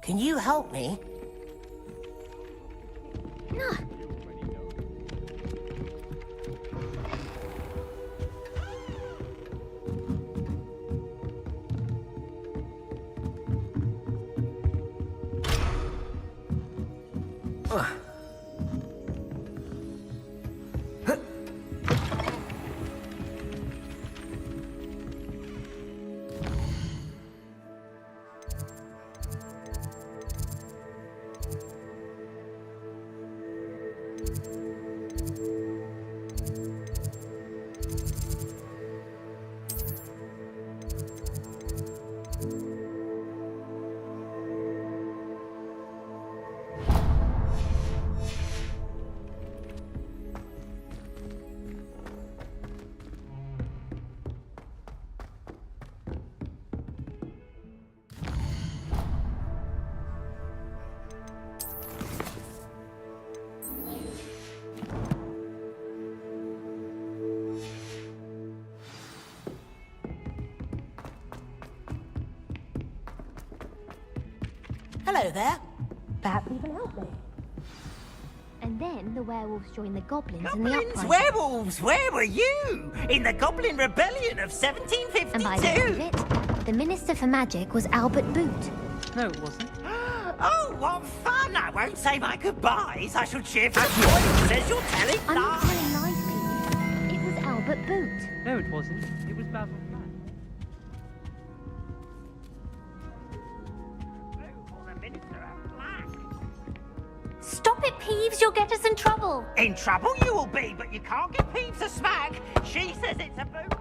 Can you help me? No. Hello there. Perhaps you can help me. And then Then the werewolves joined the goblins in the Goblins, uprising. werewolves, where were you? In the Goblin Rebellion of 1752? And by the end of it, the Minister for Magic was Albert Boot. No, it wasn't. Oh, what fun! I won't say my goodbyes. I shall cheer for Boyle says you're telling I'm not lies. telling lies, Peeve. It was Albert Boot. No, it wasn't. It was Basil Flack. Stop it, Peeves, you'll get us in trouble. In trouble you will be, but you can't give Peeves a smack. She says it's a boot.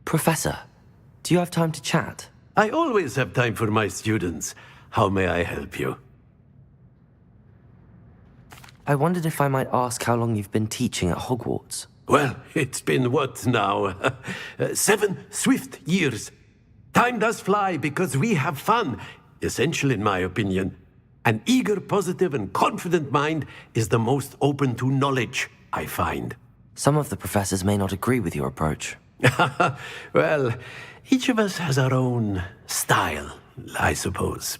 Professor, do you have time to chat? I always have time for my students. How may I help you? I wondered if I might ask how long you've been teaching at Hogwarts. Well, it's been what now? 7 swift years. Time does fly because we have fun. Essential in my opinion. An eager, positive, and confident mind is the most open to knowledge, I find. Some of the professors may not agree with your approach. Well, each of us has our own style, I suppose.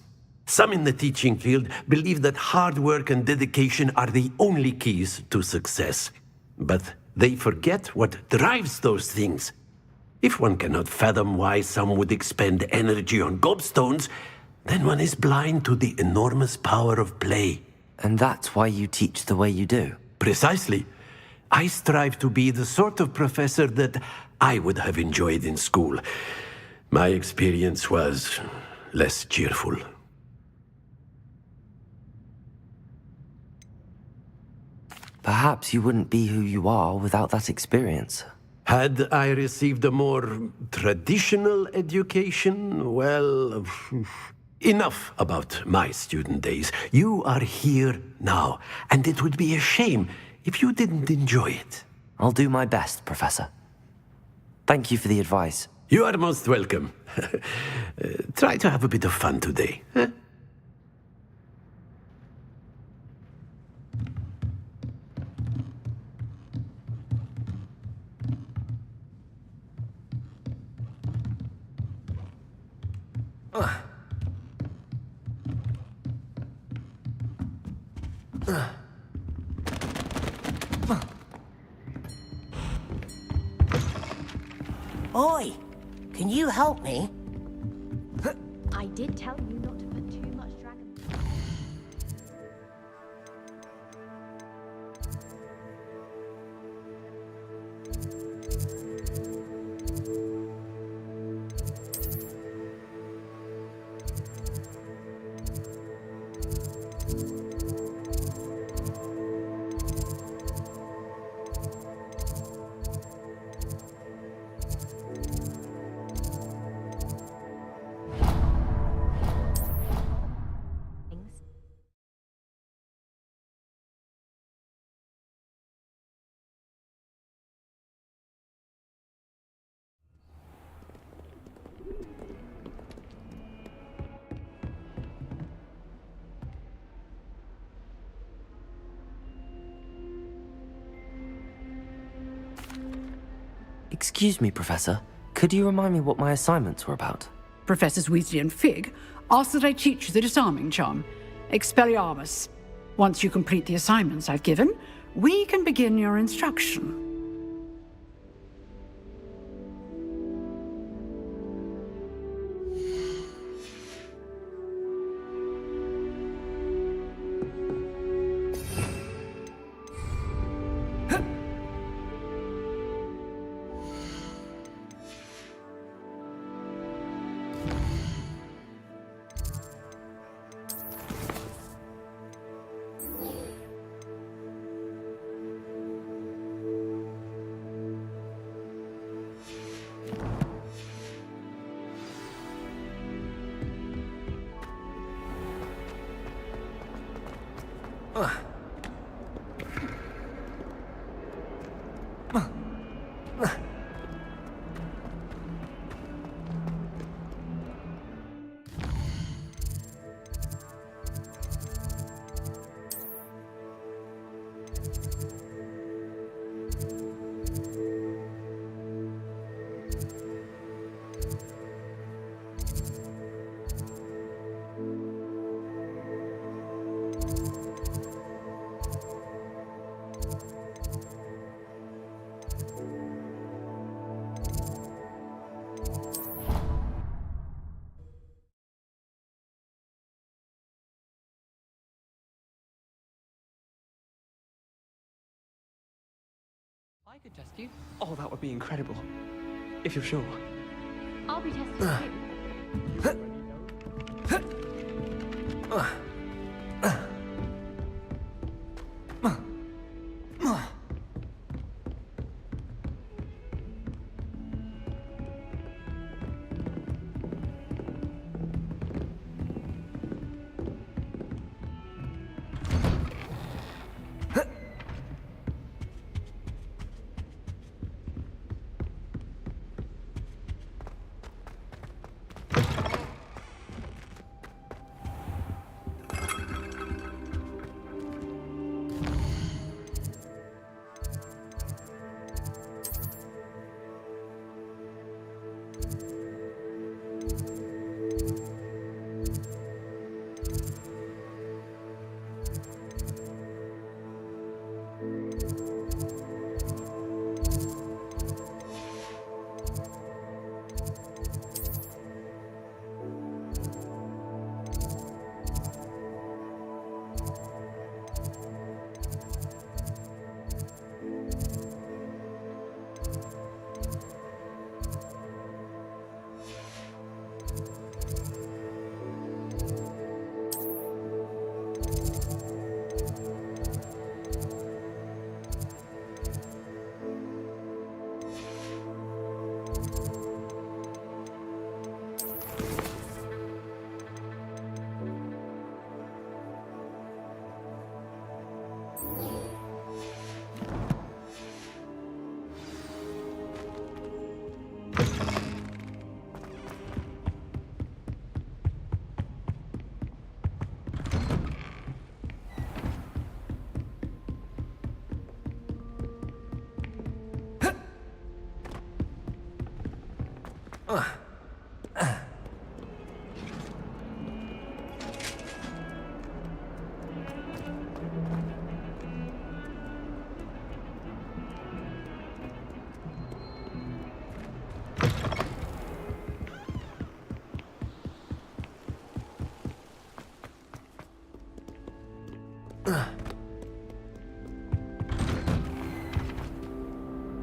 Some in the teaching field believe that hard work and dedication are the only keys to success. But they forget what drives those things. If one cannot fathom why some would expend energy on gobstones, then one is blind to the enormous power of play. And that's why you teach the way you do? Precisely. I strive to be the sort of professor that I would have enjoyed in school. My experience was less cheerful. Perhaps you wouldn't be who you are without that experience. Had I received a more traditional education, well, enough about my student days. You are here now, and it would be a shame if you didn't enjoy it. I'll do my best, Professor. Thank you for the advice. You are most welcome. Try to have a bit of fun today. Huh? Oi, can you help me? I did tell you not to put too much dragon. Excuse me, Professor. Could you remind me what my assignments were about? Professors Weasley and Fig ask that I teach you the disarming charm, Expelliarmus. Once you complete the assignments I've given, we can begin your instruction. I could test you. Oh, that would be incredible. If you're sure. I'll be testing you.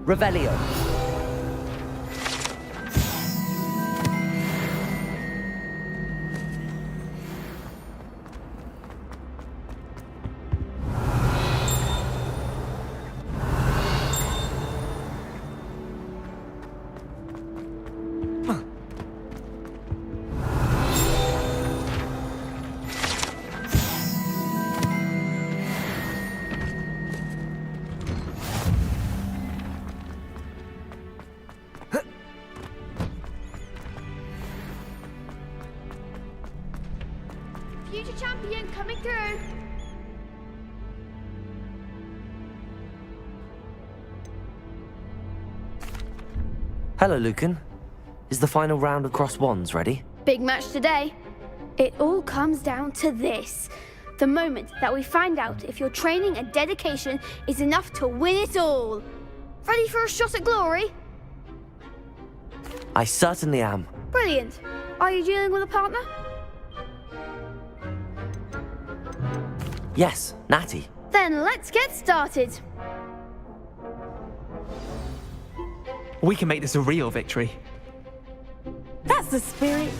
Revelio. Future champion coming through. Hello, Lucan. Is the final round of cross wands ready? Big match today. It all comes down to this. The moment that we find out if your training and dedication is enough to win it all. Ready for a shot at glory? I certainly am. Brilliant. Are you dealing with a partner? Yes, Natty. Then let's get started. We can make this a real victory. That's the spirit.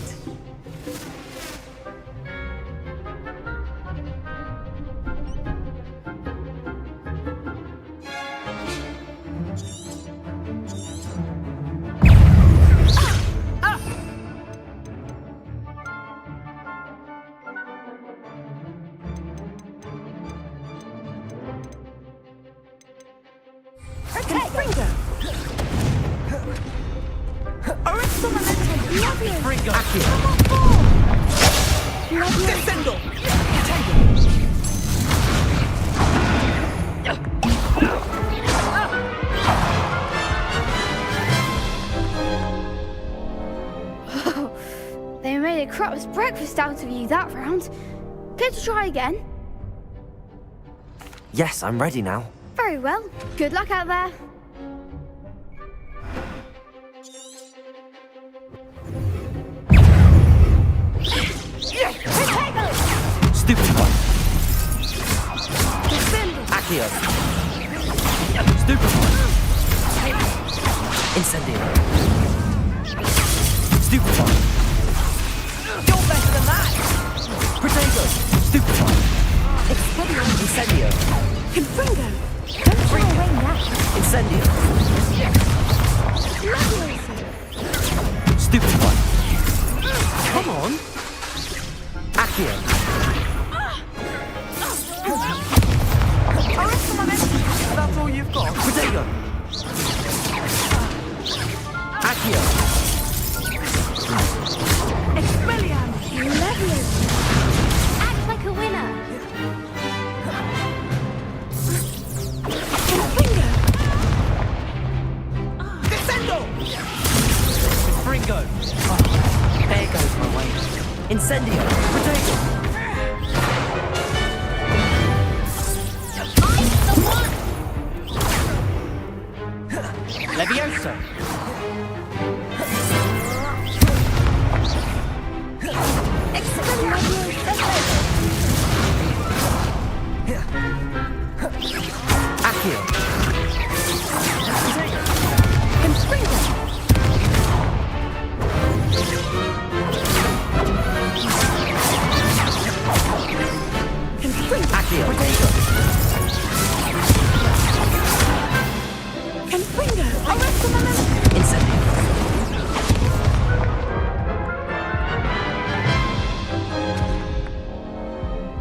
They made a crap's breakfast out of you that round. Care to try again? Yes, I'm ready now. Very well. Good luck out there. Stupid one. Accio. Stupid one. Incendio. Stupefy. You're better than that! Protego. Stupefy. Expelliarmus. Incendio. Confringo. Don't throw away now. Incendio. Leviosa. Stupefy. Come on. Accio. That's all you've got? Protego. Accio. Expelliarmus. Leviosa. Act like a winner. Confringo. Descendo! Fringo. Oh, there goes my way. Incendio. Protego. Leviosa. Accio. Confringo. Accio. Confringo. Arrest the momentum. Incendio.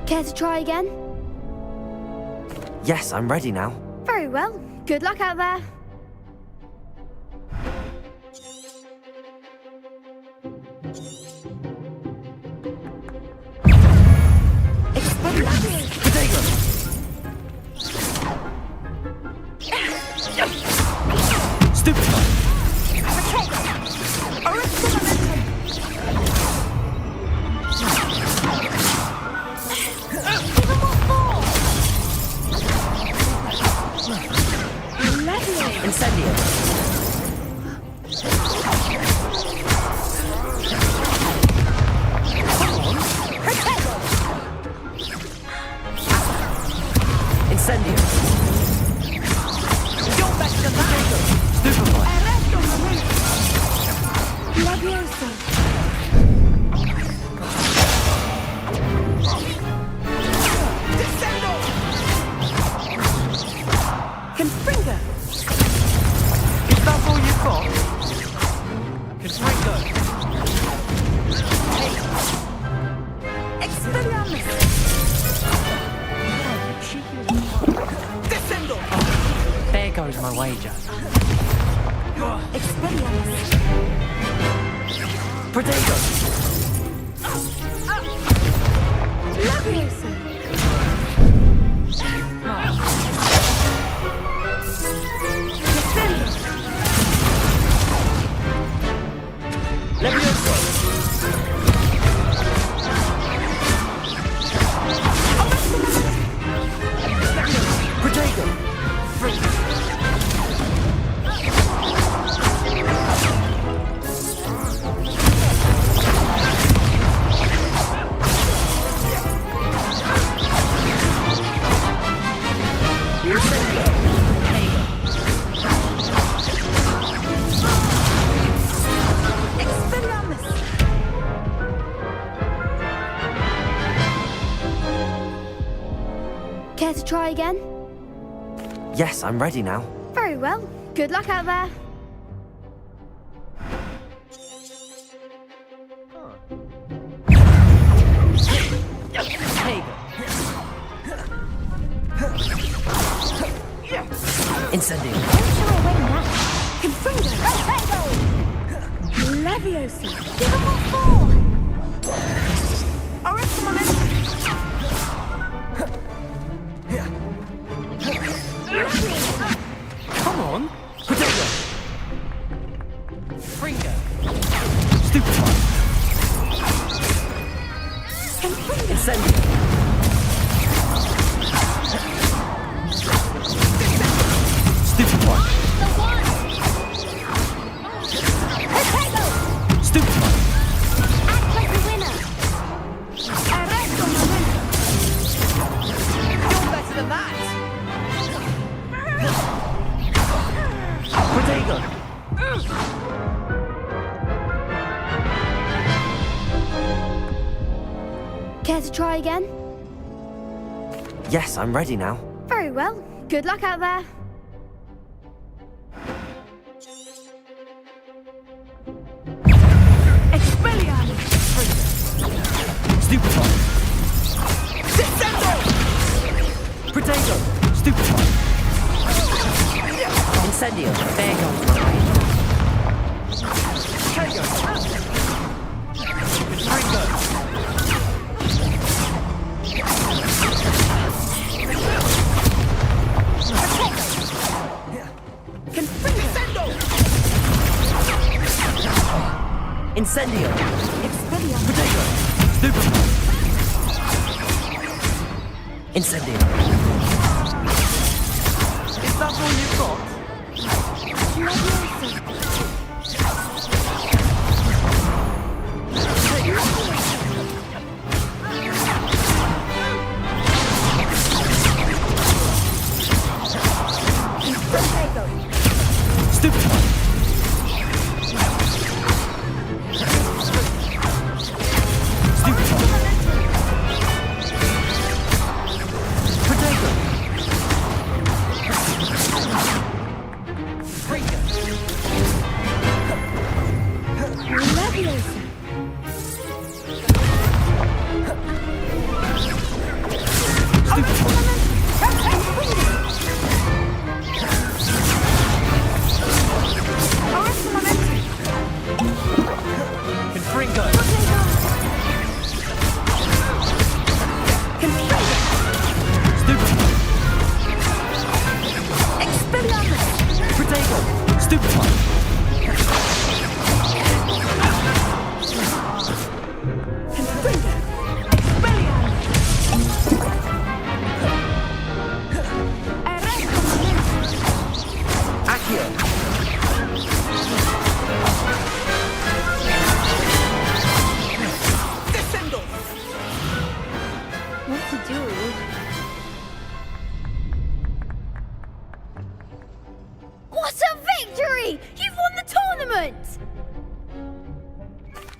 Care to try again? Yes, I'm ready now. Very well. Good luck out there. Stupefy. Arrest the momentum. Incendio. Incendio. You're better than that. Stupefy. Leviosa. Descendo! Confringo. Is that all you've got? Confringo. Expelliarmus. Descendo! There goes my wager. Expelliarmus. Protego. Leviosa. Descendo. Leviosa. Protego. Expelliarmus. Care to try again? Yes, I'm ready now. Very well. Good luck out there. Incendio. Confringo. Leviosa. Give them what for! Arrest the momentum. Come on. Protego. Fringo. Stupefy. Incendio. Stupefy. Stupefy. Act like a winner. Arrest the momentum. You're better than that! Protego. Care to try again? Yes, I'm ready now. Very well. Good luck out there. Stupefy! Protego! Stupefy! Incendio! There goes my Chaos! Confringo! Incendio! Protego! Stupefy! Incendio! Is that all you've got? Stupefy!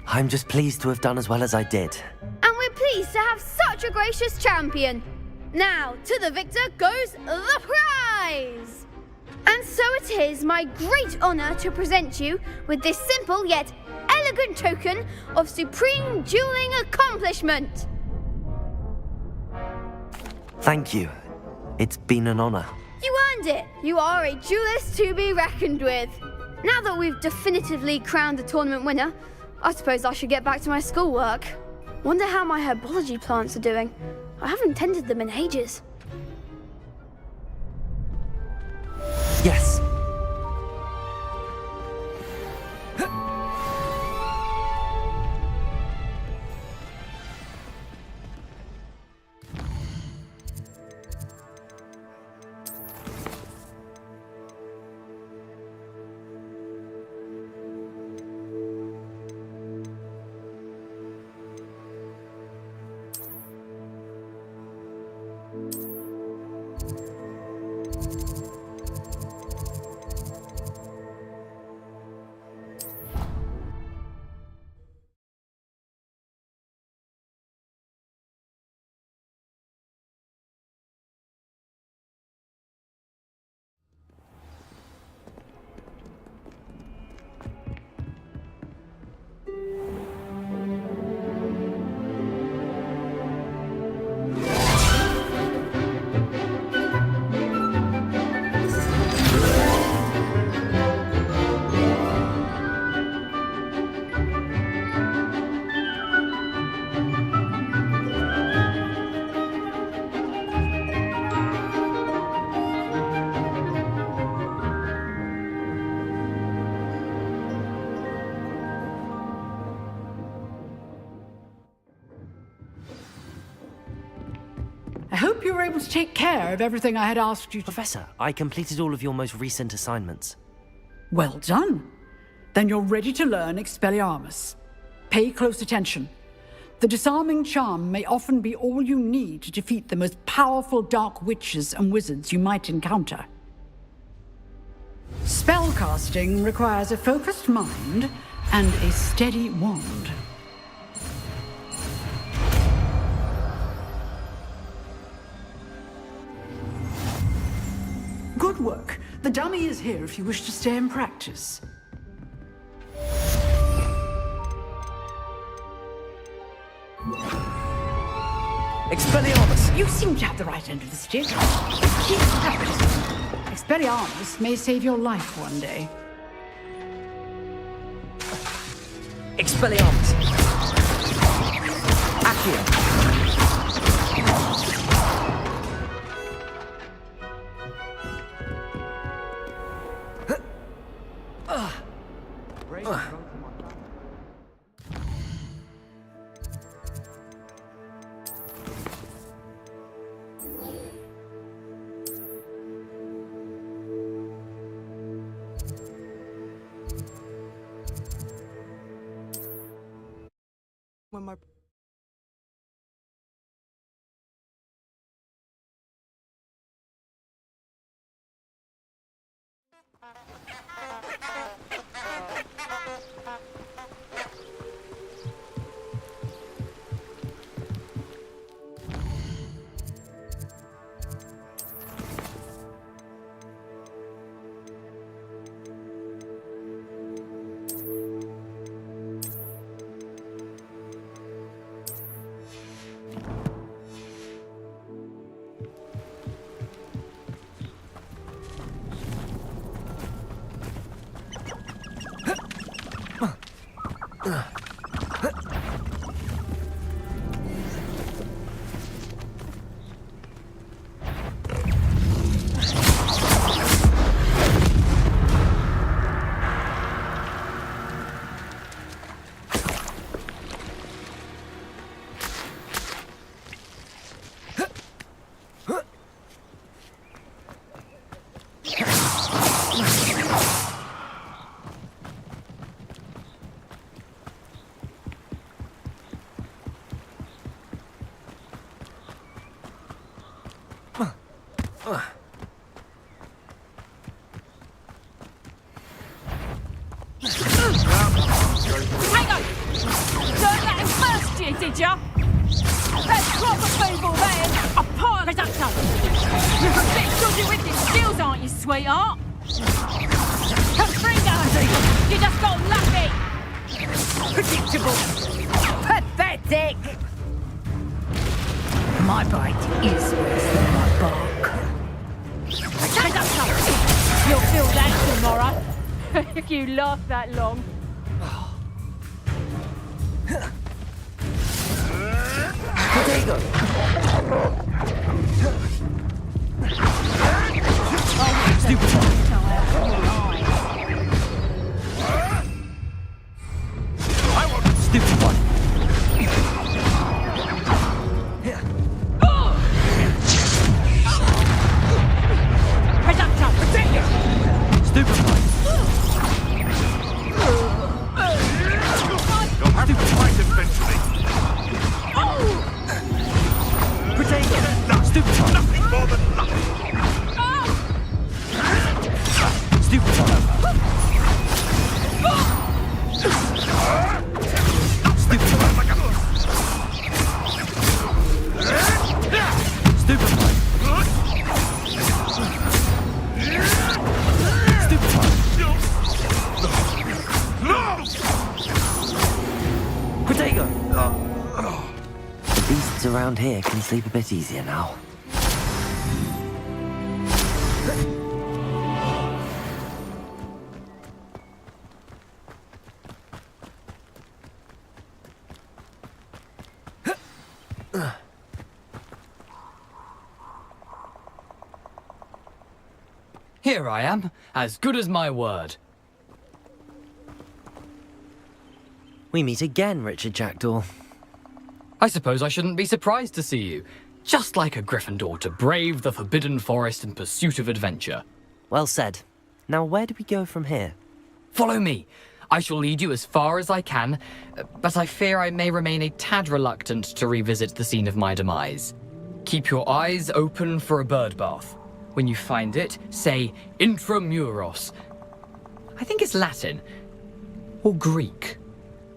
I'm just pleased to have done as well as I did. And we're pleased to have such a gracious champion. Now, to the victor goes the prize! And so it is my great honor to present you with this simple yet elegant token of supreme dueling accomplishment. Thank you. It's been an honor. You earned it. You are a duelist to be reckoned with. Now that we've definitively crowned the tournament winner, I suppose I should get back to my schoolwork. Wonder how my herbology plants are doing. I haven't tended them in ages. Yes. I hope you were able to take care of everything I had asked you to. Professor, I completed all of your most recent assignments. Well done. Then you're ready to learn Expelliarmus. Pay close attention. The disarming charm may often be all you need to defeat the most powerful dark witches and wizards you might encounter. Spellcasting requires a focused mind and a steady wand. Good work. The dummy is here if you wish to stay and practice. Expelliarmus! You seem to have the right end of the stick. Keep practicing. Expelliarmus may save your life one day. Expelliarmus! Accio! When my did ya? That's proper people there! A pile of ducks! You're a bit dodgy with your skills, aren't you, sweetheart? Confringo! You just got lucky! Predictable! Pathetic! My bite is worse than my bark. You'll feel that tomorrow, if you last that long. Potato! Stupid one! I want stupid one! Reductor! Stupid one! You'll have to fight eventually. Potato! Stupid one! Nothing more than nothing. Stupid one! Stupid one! Stupid one! Stupid one! Potato! The beasts around here can sleep a bit easier now. Here I am, as good as my word. We meet again, Richard Jackdaw. I suppose I shouldn't be surprised to see you. Just like a Gryffindor to brave the Forbidden Forest in pursuit of adventure. Well said. Now where do we go from here? Follow me. I shall lead you as far as I can, but I fear I may remain a tad reluctant to revisit the scene of my demise. Keep your eyes open for a bird bath. When you find it, say Intramuros. I think it's Latin. Or Greek.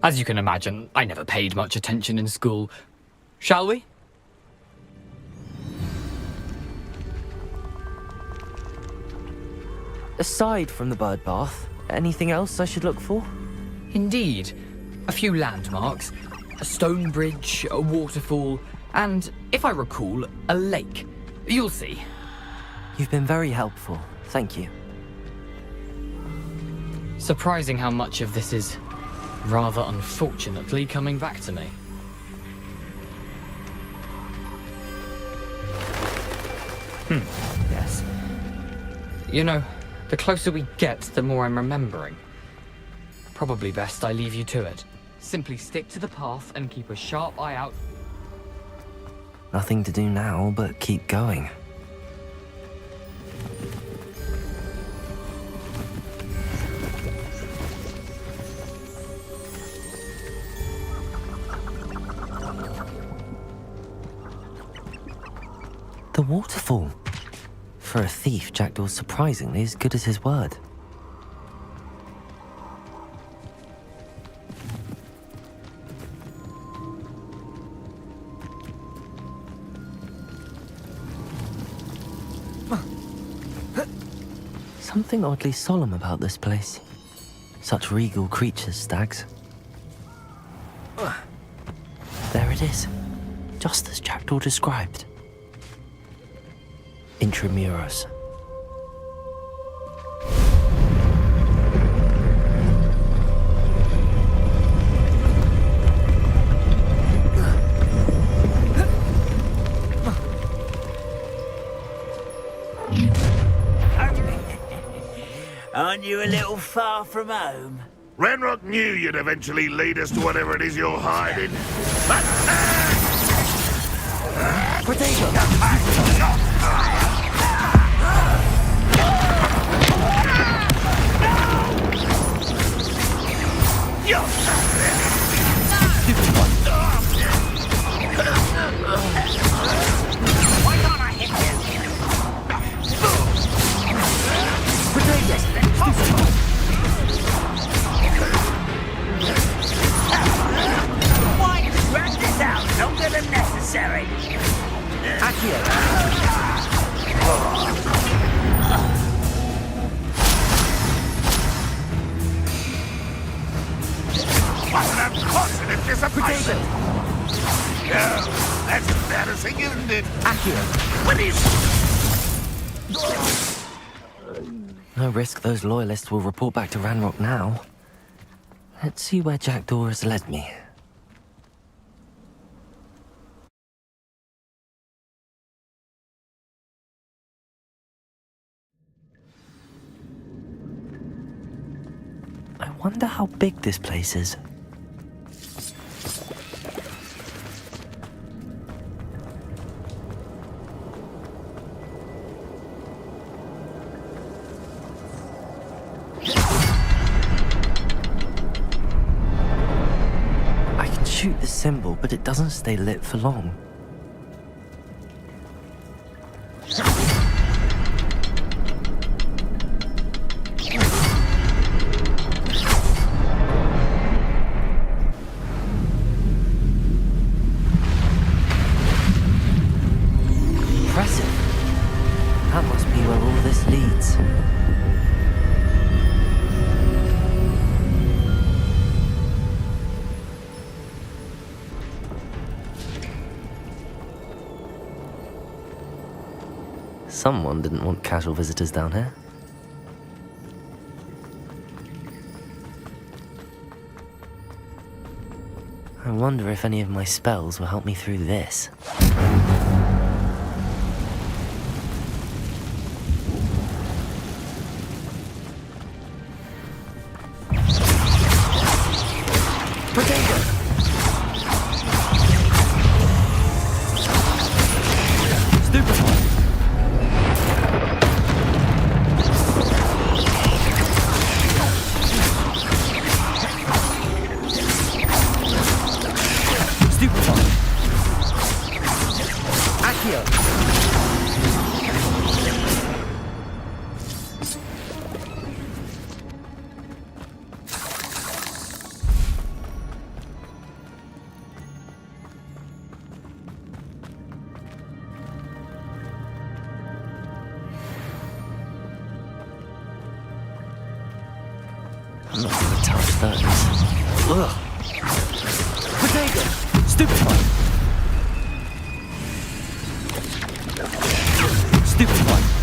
As you can imagine, I never paid much attention in school. Shall we? Aside from the bird bath, anything else I should look for? Indeed. A few landmarks. A stone bridge, a waterfall, and, if I recall, a lake. You'll see. You've been very helpful. Thank you. Surprising how much of this is, rather unfortunately, coming back to me. Yes. You know, the closer we get, the more I'm remembering. Probably best I leave you to it. Simply stick to the path and keep a sharp eye out. Nothing to do now but keep going. The waterfall. For a thief, Jackdaw's surprisingly as good as his word. Something oddly solemn about this place. Such regal creatures, stags. There it is. Just as Jackdaw described. Intramuros. Aren't you a little far from home? Ranrock knew you'd eventually lead us to whatever it is you're hiding. Why can't I hit you? Why did you drag this out longer than necessary? What an unfortunate disappointment! No, that's embarrassing, isn't it? What is... No risk those loyalists will report back to Ranrock now. Let's see where Jackdaw has led me. I wonder how big this place is. I can shoot the symbol, but it doesn't stay lit for long. Impressive. That must be where all this leads. Someone didn't want casual visitors down here. I wonder if any of my spells will help me through this. I'm not going to touch those. Ugh. Potato! Stupefy! Stupefy!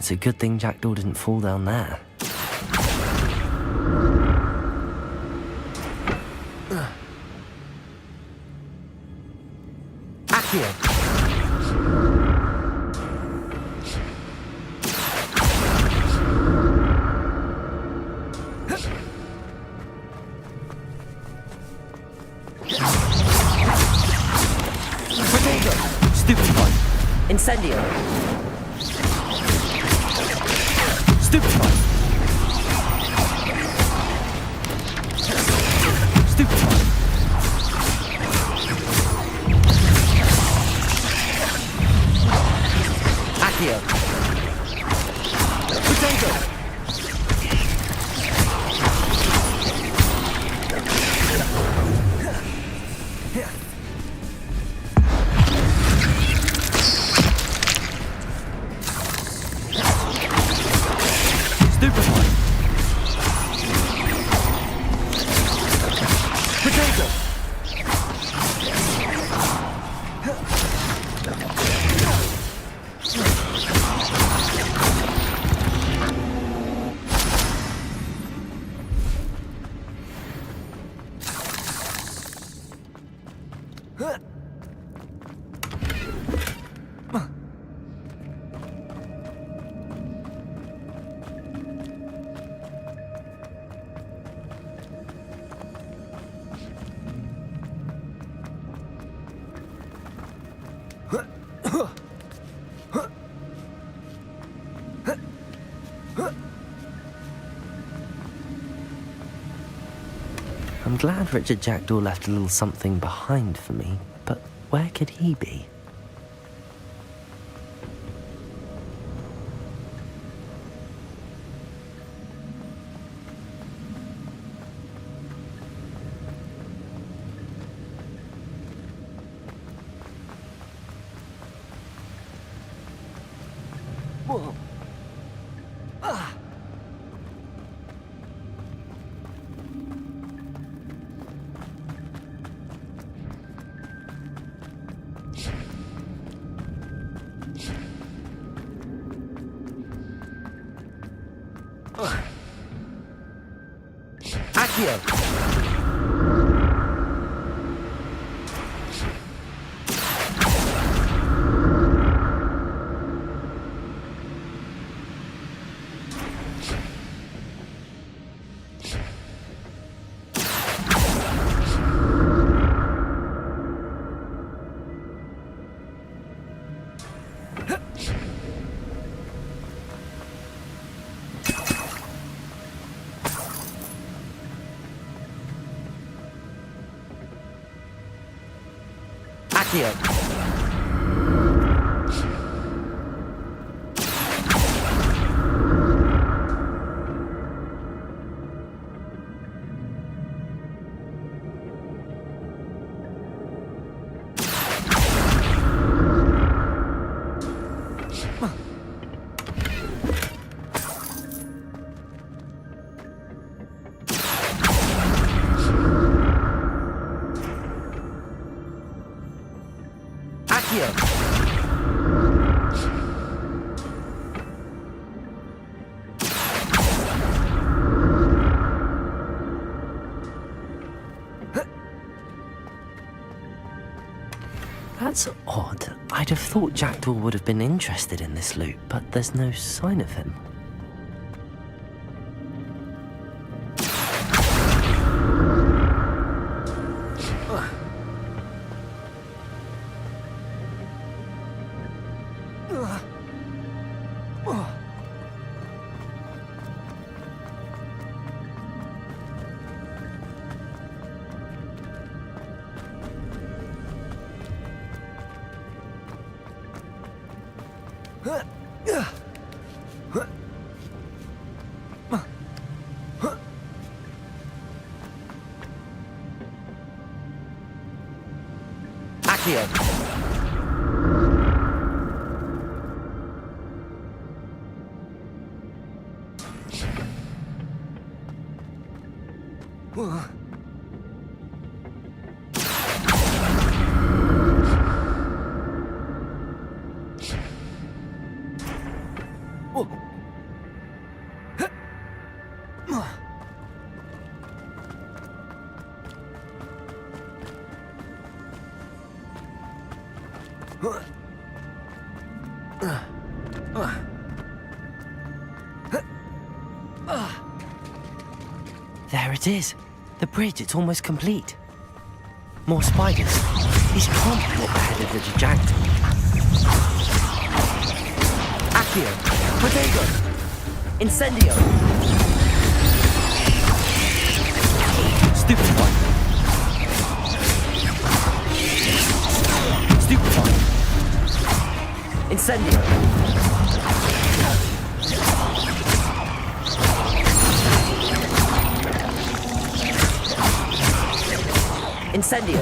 It's a good thing Jackdaw didn't fall down there. Accio! Stupefy! Incendio! Stupefy! Stupefy! Accio! Potato! I'm glad Richard Jackdaw left a little something behind for me, but where could he be? Whoa. Accio! Accio! That's odd. I'd have thought Jackdaw would have been interested in this loot, but there's no sign of him. Accio! There it is. The bridge, it's almost complete. More spiders. He's can't be up ahead of Richard Jackdaw. Accio! Protego! Incendio! Stupefy! Stupefy! Incendio! Incendio!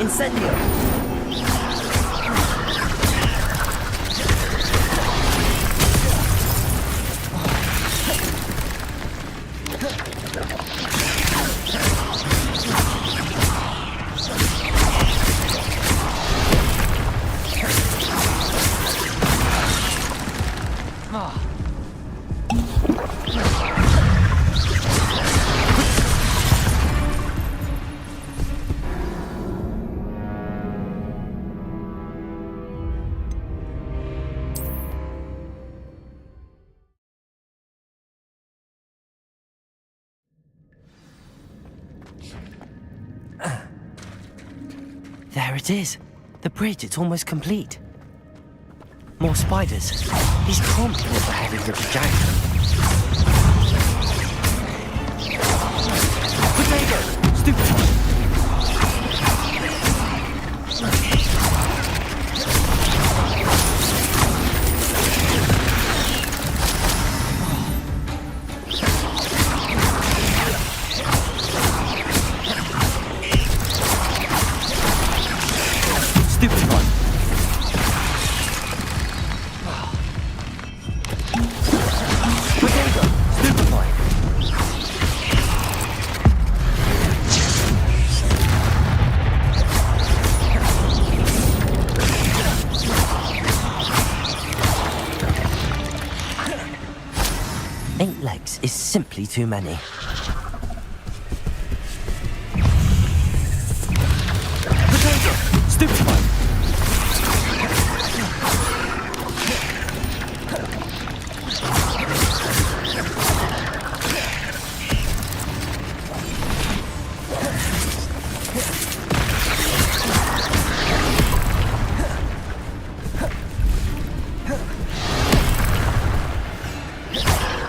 Incendio! There it is. The bridge, it's almost complete. More spiders. These can't be what the heavy Richard Jackson. Potato! Stupid one! Stupid one! Potato! Stupid one! Eight legs is simply too many. Potato! Stupid one!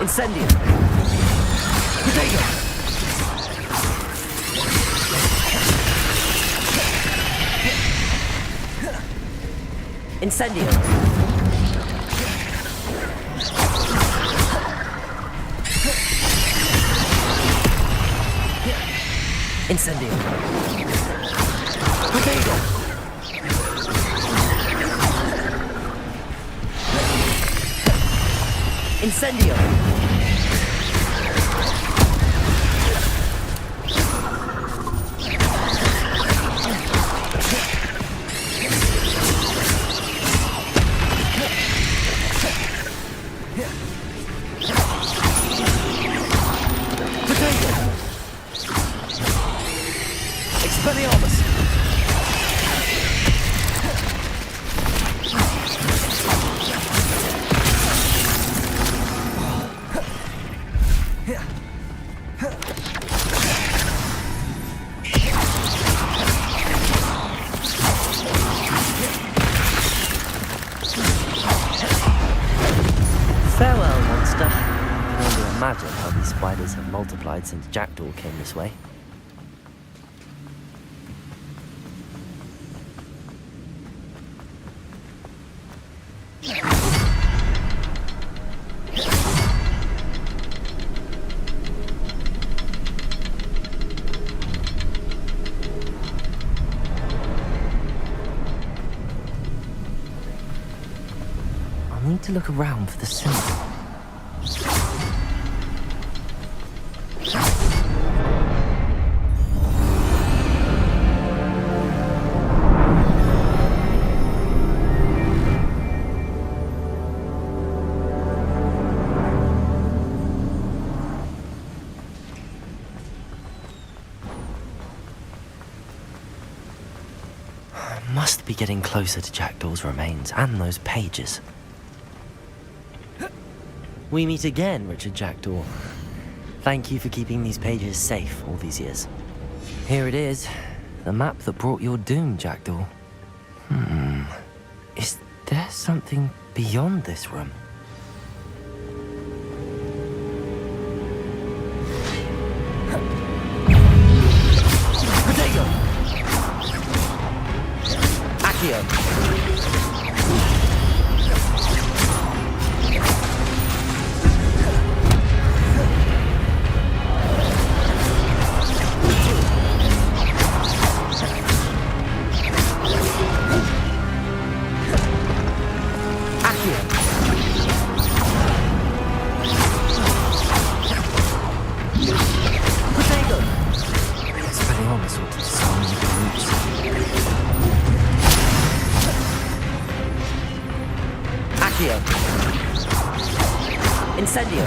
Incendio! Potato! Incendio! Incendio! Potato! Incendio! Expelliarmus! Farewell, monster. I can only imagine how these spiders have multiplied since Jackdaw came this way. I need to look around for the symbol. I must be getting closer to Jackdaw's remains and those pages. We meet again, Richard Jackdaw. Thank you for keeping these pages safe all these years. Here it is, the map that brought your doom, Jackdaw. Is there something beyond this room? Potato! Accio! Incendio!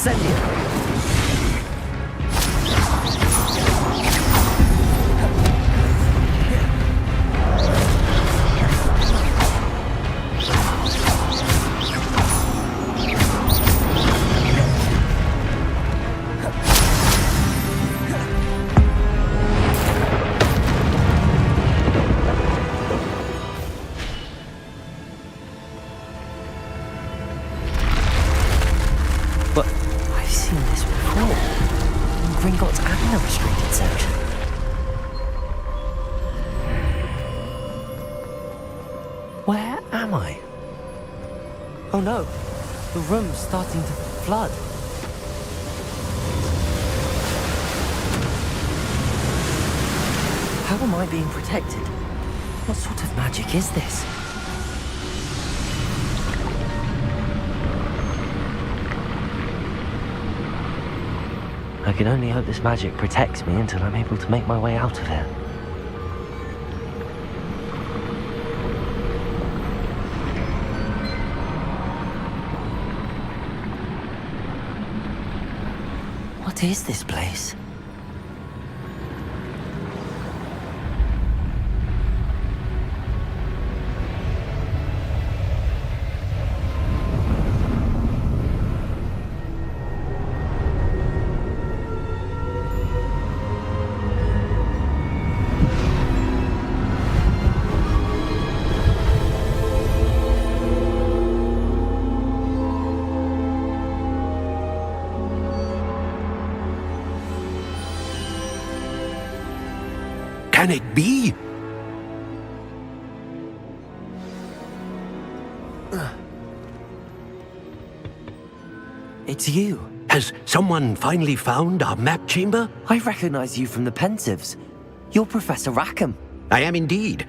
Incendio! But I've seen this before. In Gringotts and the restricted section. Where am I? Oh no, the room's starting to flood. How am I being protected? What sort of magic is this? I can only hope this magic protects me until I'm able to make my way out of here. What is this place? Can it be? It's you. Has someone finally found our map chamber? I recognize you from the Pensieves. You're Professor Rackham. I am indeed.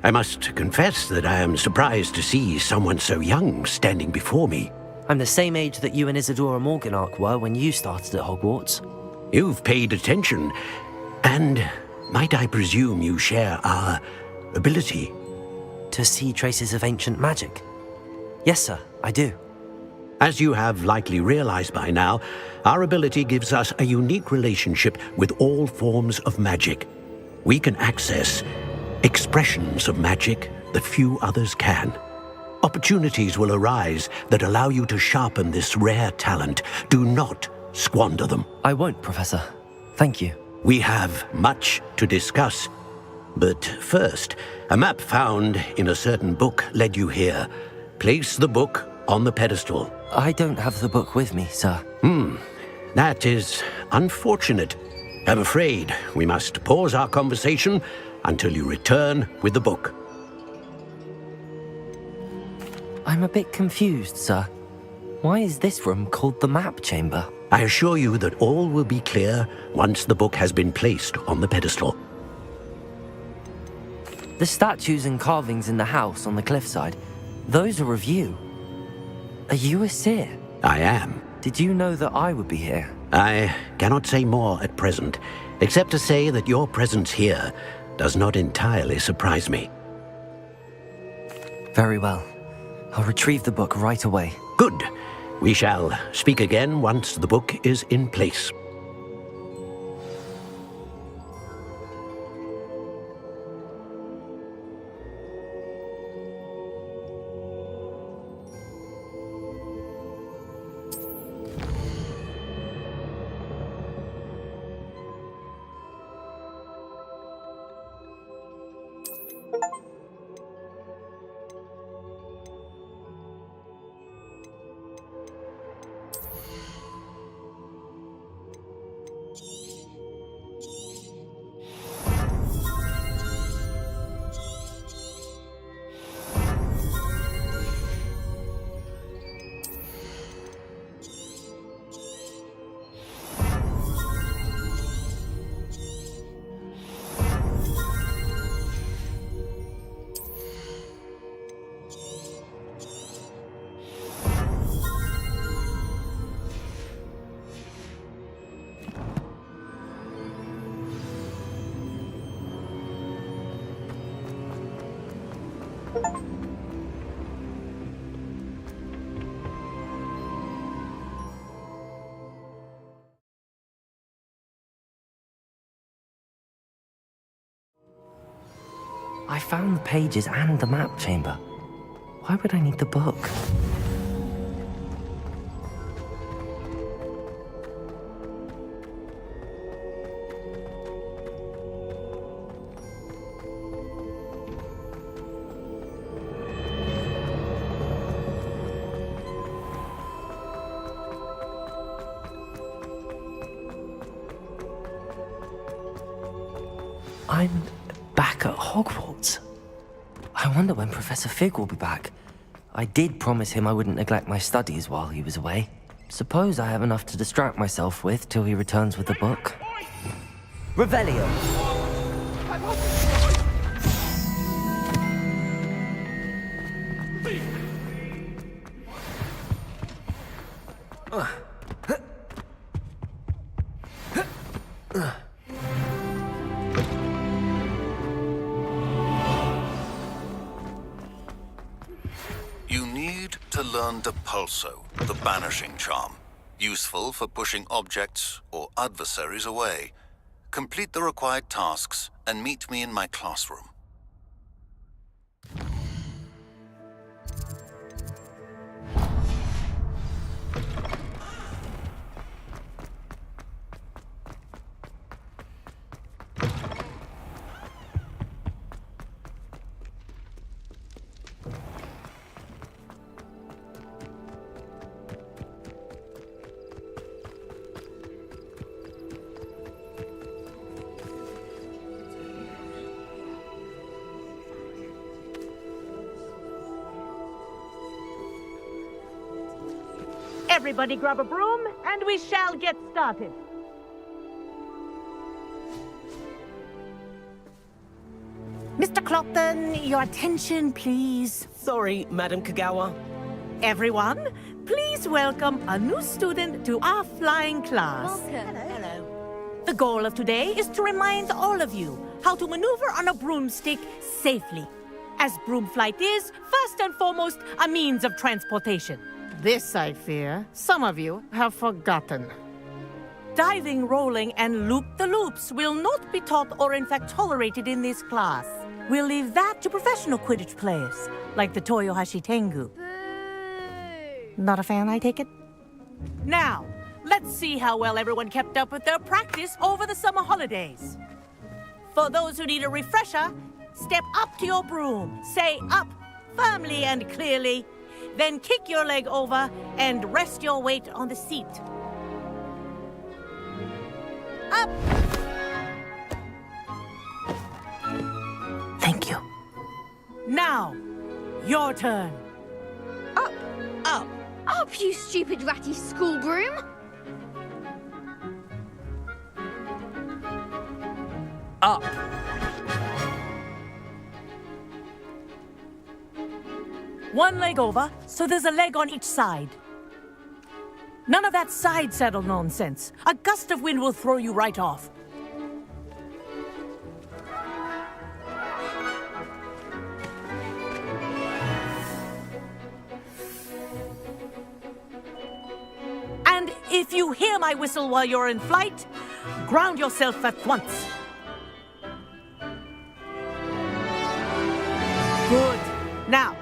I must confess that I am surprised to see someone so young standing before me. I'm the same age that you and Isadora Morganach were when you started at Hogwarts. You've paid attention, and might I presume you share our ability? To see traces of ancient magic? Yes, sir, I do. As you have likely realized by now, our ability gives us a unique relationship with all forms of magic. We can access expressions of magic that few others can. Opportunities will arise that allow you to sharpen this rare talent. Do not squander them. I won't, Professor. Thank you. We have much to discuss. But first, a map found in a certain book led you here. Place the book on the pedestal. I don't have the book with me, sir. That is unfortunate. I'm afraid we must pause our conversation until you return with the book. I'm a bit confused, sir. Why is this room called the map chamber? I assure you that all will be clear once the book has been placed on the pedestal. The statues and carvings in the house on the cliffside, those are of you. Are you a seer? I am. Did you know that I would be here? I cannot say more at present, except to say that your presence here does not entirely surprise me. Very well. I'll retrieve the book right away. Good. We shall speak again once the book is in place. I found the pages and the map chamber. Why would I need the book? I'm back at Hogwarts. I wonder when Professor Fig will be back. I did promise him I wouldn't neglect my studies while he was away. Suppose I have enough to distract myself with till he returns with the book. Revelio! You need to learn Depulso, the banishing charm. Useful for pushing objects or adversaries away. Complete the required tasks and meet me in my classroom. Everybody grab a broom, and we shall get started. Mr. Clopton, your attention, please. Sorry, Madam Kagawa. Everyone, please welcome a new student to our flying class. Welcome. Hello. The goal of today is to remind all of you how to maneuver on a broomstick safely, as broom flight is, first and foremost, a means of transportation. This, I fear, some of you have forgotten. Diving, rolling, and loop-the-loops will not be taught or in fact tolerated in this class. We'll leave that to professional Quidditch players, like the Toyohashi Tengu. Not a fan, I take it? Now, let's see how well everyone kept up with their practice over the summer holidays. For those who need a refresher, step up to your broom, say up firmly and clearly, then kick your leg over and rest your weight on the seat. Up! Thank you. Now, your turn. Up! Up! Up, you stupid ratty school broom! Up! One leg over, so there's a leg on each side. None of that side saddle nonsense. A gust of wind will throw you right off. And if you hear my whistle while you're in flight, ground yourself at once. Good. Now,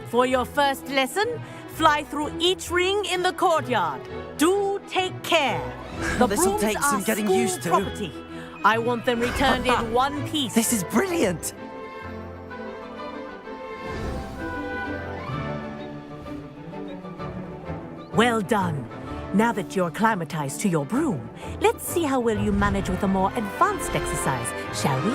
for your first lesson, fly through each ring in the courtyard. Do take care. The This'll brooms take some are getting school used to. property. I want them returned in one piece. This is brilliant! Well done. Now that you're acclimatized to your broom, let's see how well you manage with a more advanced exercise, shall we?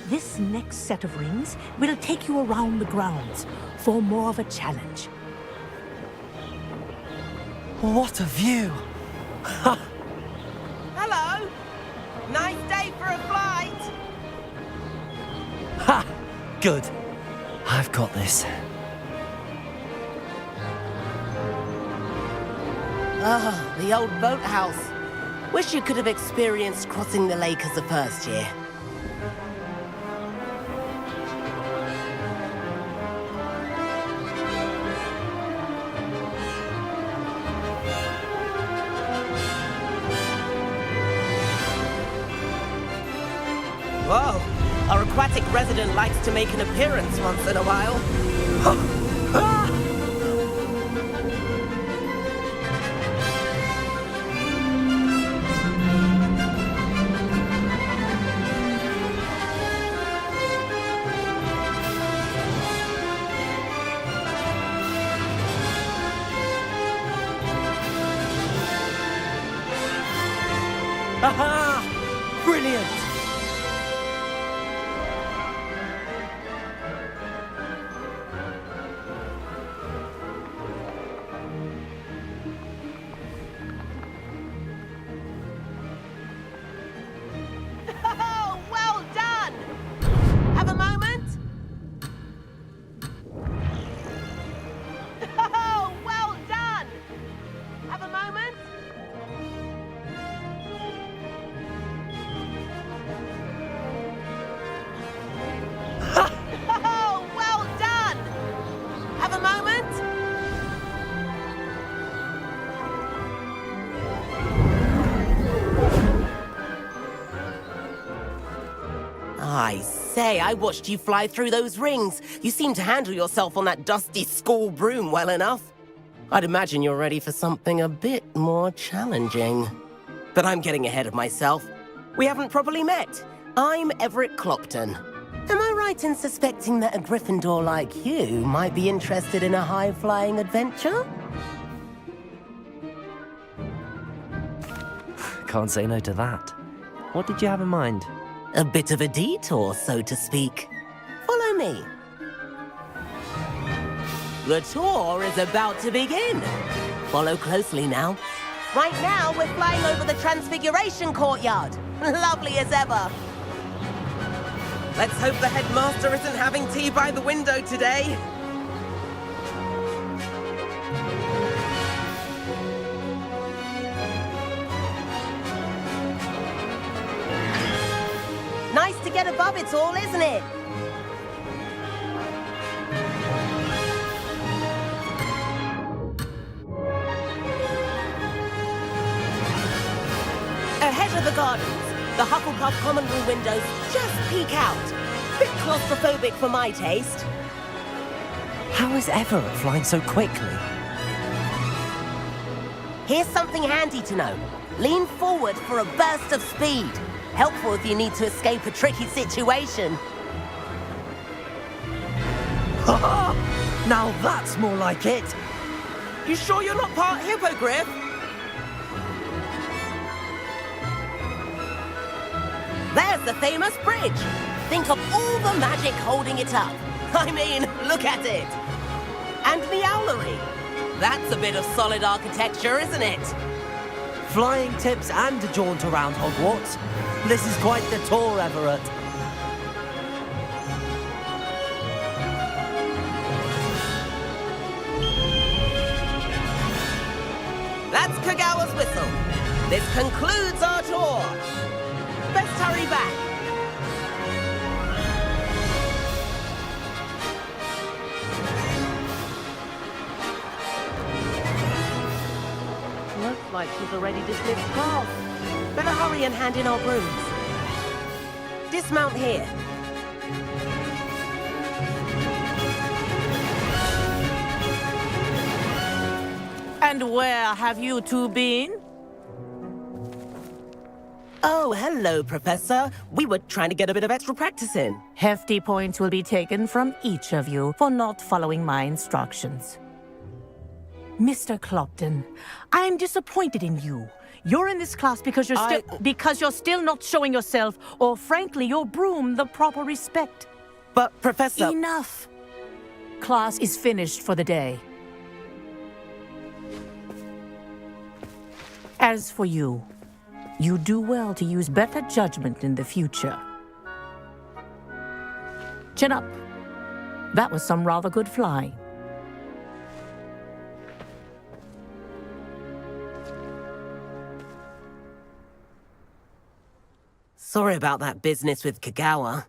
This next set of rings will take you around the grounds for more of a challenge. What a view! Hello! Nice day for a flight! Ha! Good. I've got this. Ah, the old boathouse. Wish you could have experienced crossing the lake as a first year. resident likes to make an appearance once in a while. Aha! Brilliant! Oh, well done! Have a moment? Oh, well done! Have a moment? Oh, well done! Have a moment? I say, I watched you fly through those rings. You seem to handle yourself on that dusty school broom well enough. I'd imagine you're ready for something a bit more challenging. But I'm getting ahead of myself. We haven't properly met. I'm Everett Clopton. Am I right in suspecting that a Gryffindor like you might be interested in a high-flying adventure? Can't say no to that. What did you have in mind? A bit of a detour, so to speak. Follow me. The tour is about to begin. Follow closely now. Right now, we're flying over the Transfiguration Courtyard. Lovely as ever. Let's hope the headmaster isn't having tea by the window today. Nice to get above it all, isn't it? Ahead of the gardens, the Hufflepuff common room windows just peek out. Bit claustrophobic for my taste. How is Everett flying so quickly? Here's something handy to know. Lean forward for a burst of speed. Helpful if you need to escape a tricky situation. Now that's more like it! You sure you're not part hippogriff? There's the famous bridge. Think of all the magic holding it up. I mean, look at it. And the owlery. That's a bit of solid architecture, isn't it? Flying tips and a jaunt around Hogwarts. This is quite the tour, Everett. That's Kagawa's whistle. This concludes our tour. Best hurry back. Looks like she's already dismissed class. Better hurry and hand in our brooms. Dismount here. And where have you two been? Oh, hello, Professor. We were trying to get a bit of extra practice in. Hefty points will be taken from each of you for not following my instructions. Mr. Clopton, I'm disappointed in you. You're in this class because you're still not showing yourself, or frankly, your broom the proper respect. But, Professor... Enough. Class is finished for the day. As for you, you do well to use better judgment in the future. Chin up. That was some rather good flying. Sorry about that business with Kagawa,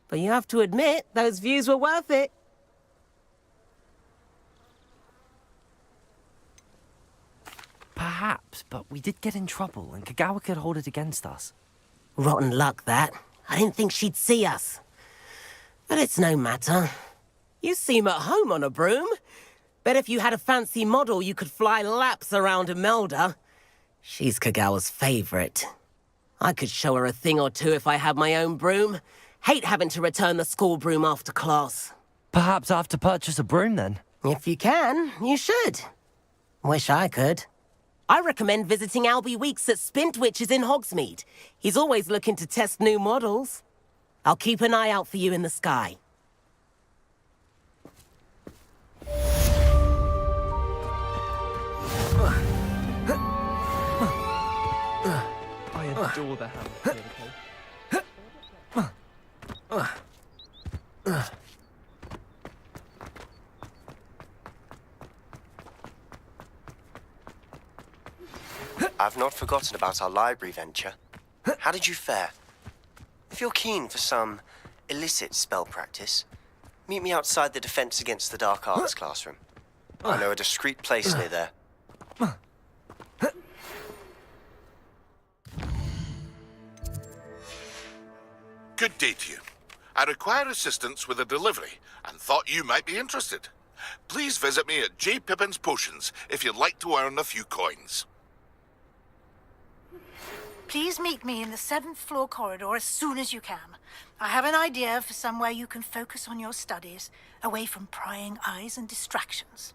but you have to admit, those views were worth it. Perhaps, but we did get in trouble, and Kagawa could hold it against us. Rotten luck, that. I didn't think she'd see us. But it's no matter. You seem at home on a broom. Bet if you had a fancy model, you could fly laps around Imelda. She's Kagawa's favorite. I could show her a thing or two if I had my own broom. Hate having to return the school broom after class. Perhaps I have to purchase a broom then? If you can, you should. Wish I could. I recommend visiting Albie Weeks at Spintwitches in Hogsmeade. He's always looking to test new models. I'll keep an eye out for you in the sky. I adore the hammer. I've not forgotten about our library venture. How did you fare? If you're keen for some illicit spell practice, meet me outside the Defense Against the Dark Arts classroom. I know a discreet place near there. Good day to you. I require assistance with a delivery and thought you might be interested. Please visit me at J. Pippin's Potions if you'd like to earn a few coins. Please meet me in the 7th floor corridor as soon as you can. I have an idea for somewhere you can focus on your studies, away from prying eyes and distractions.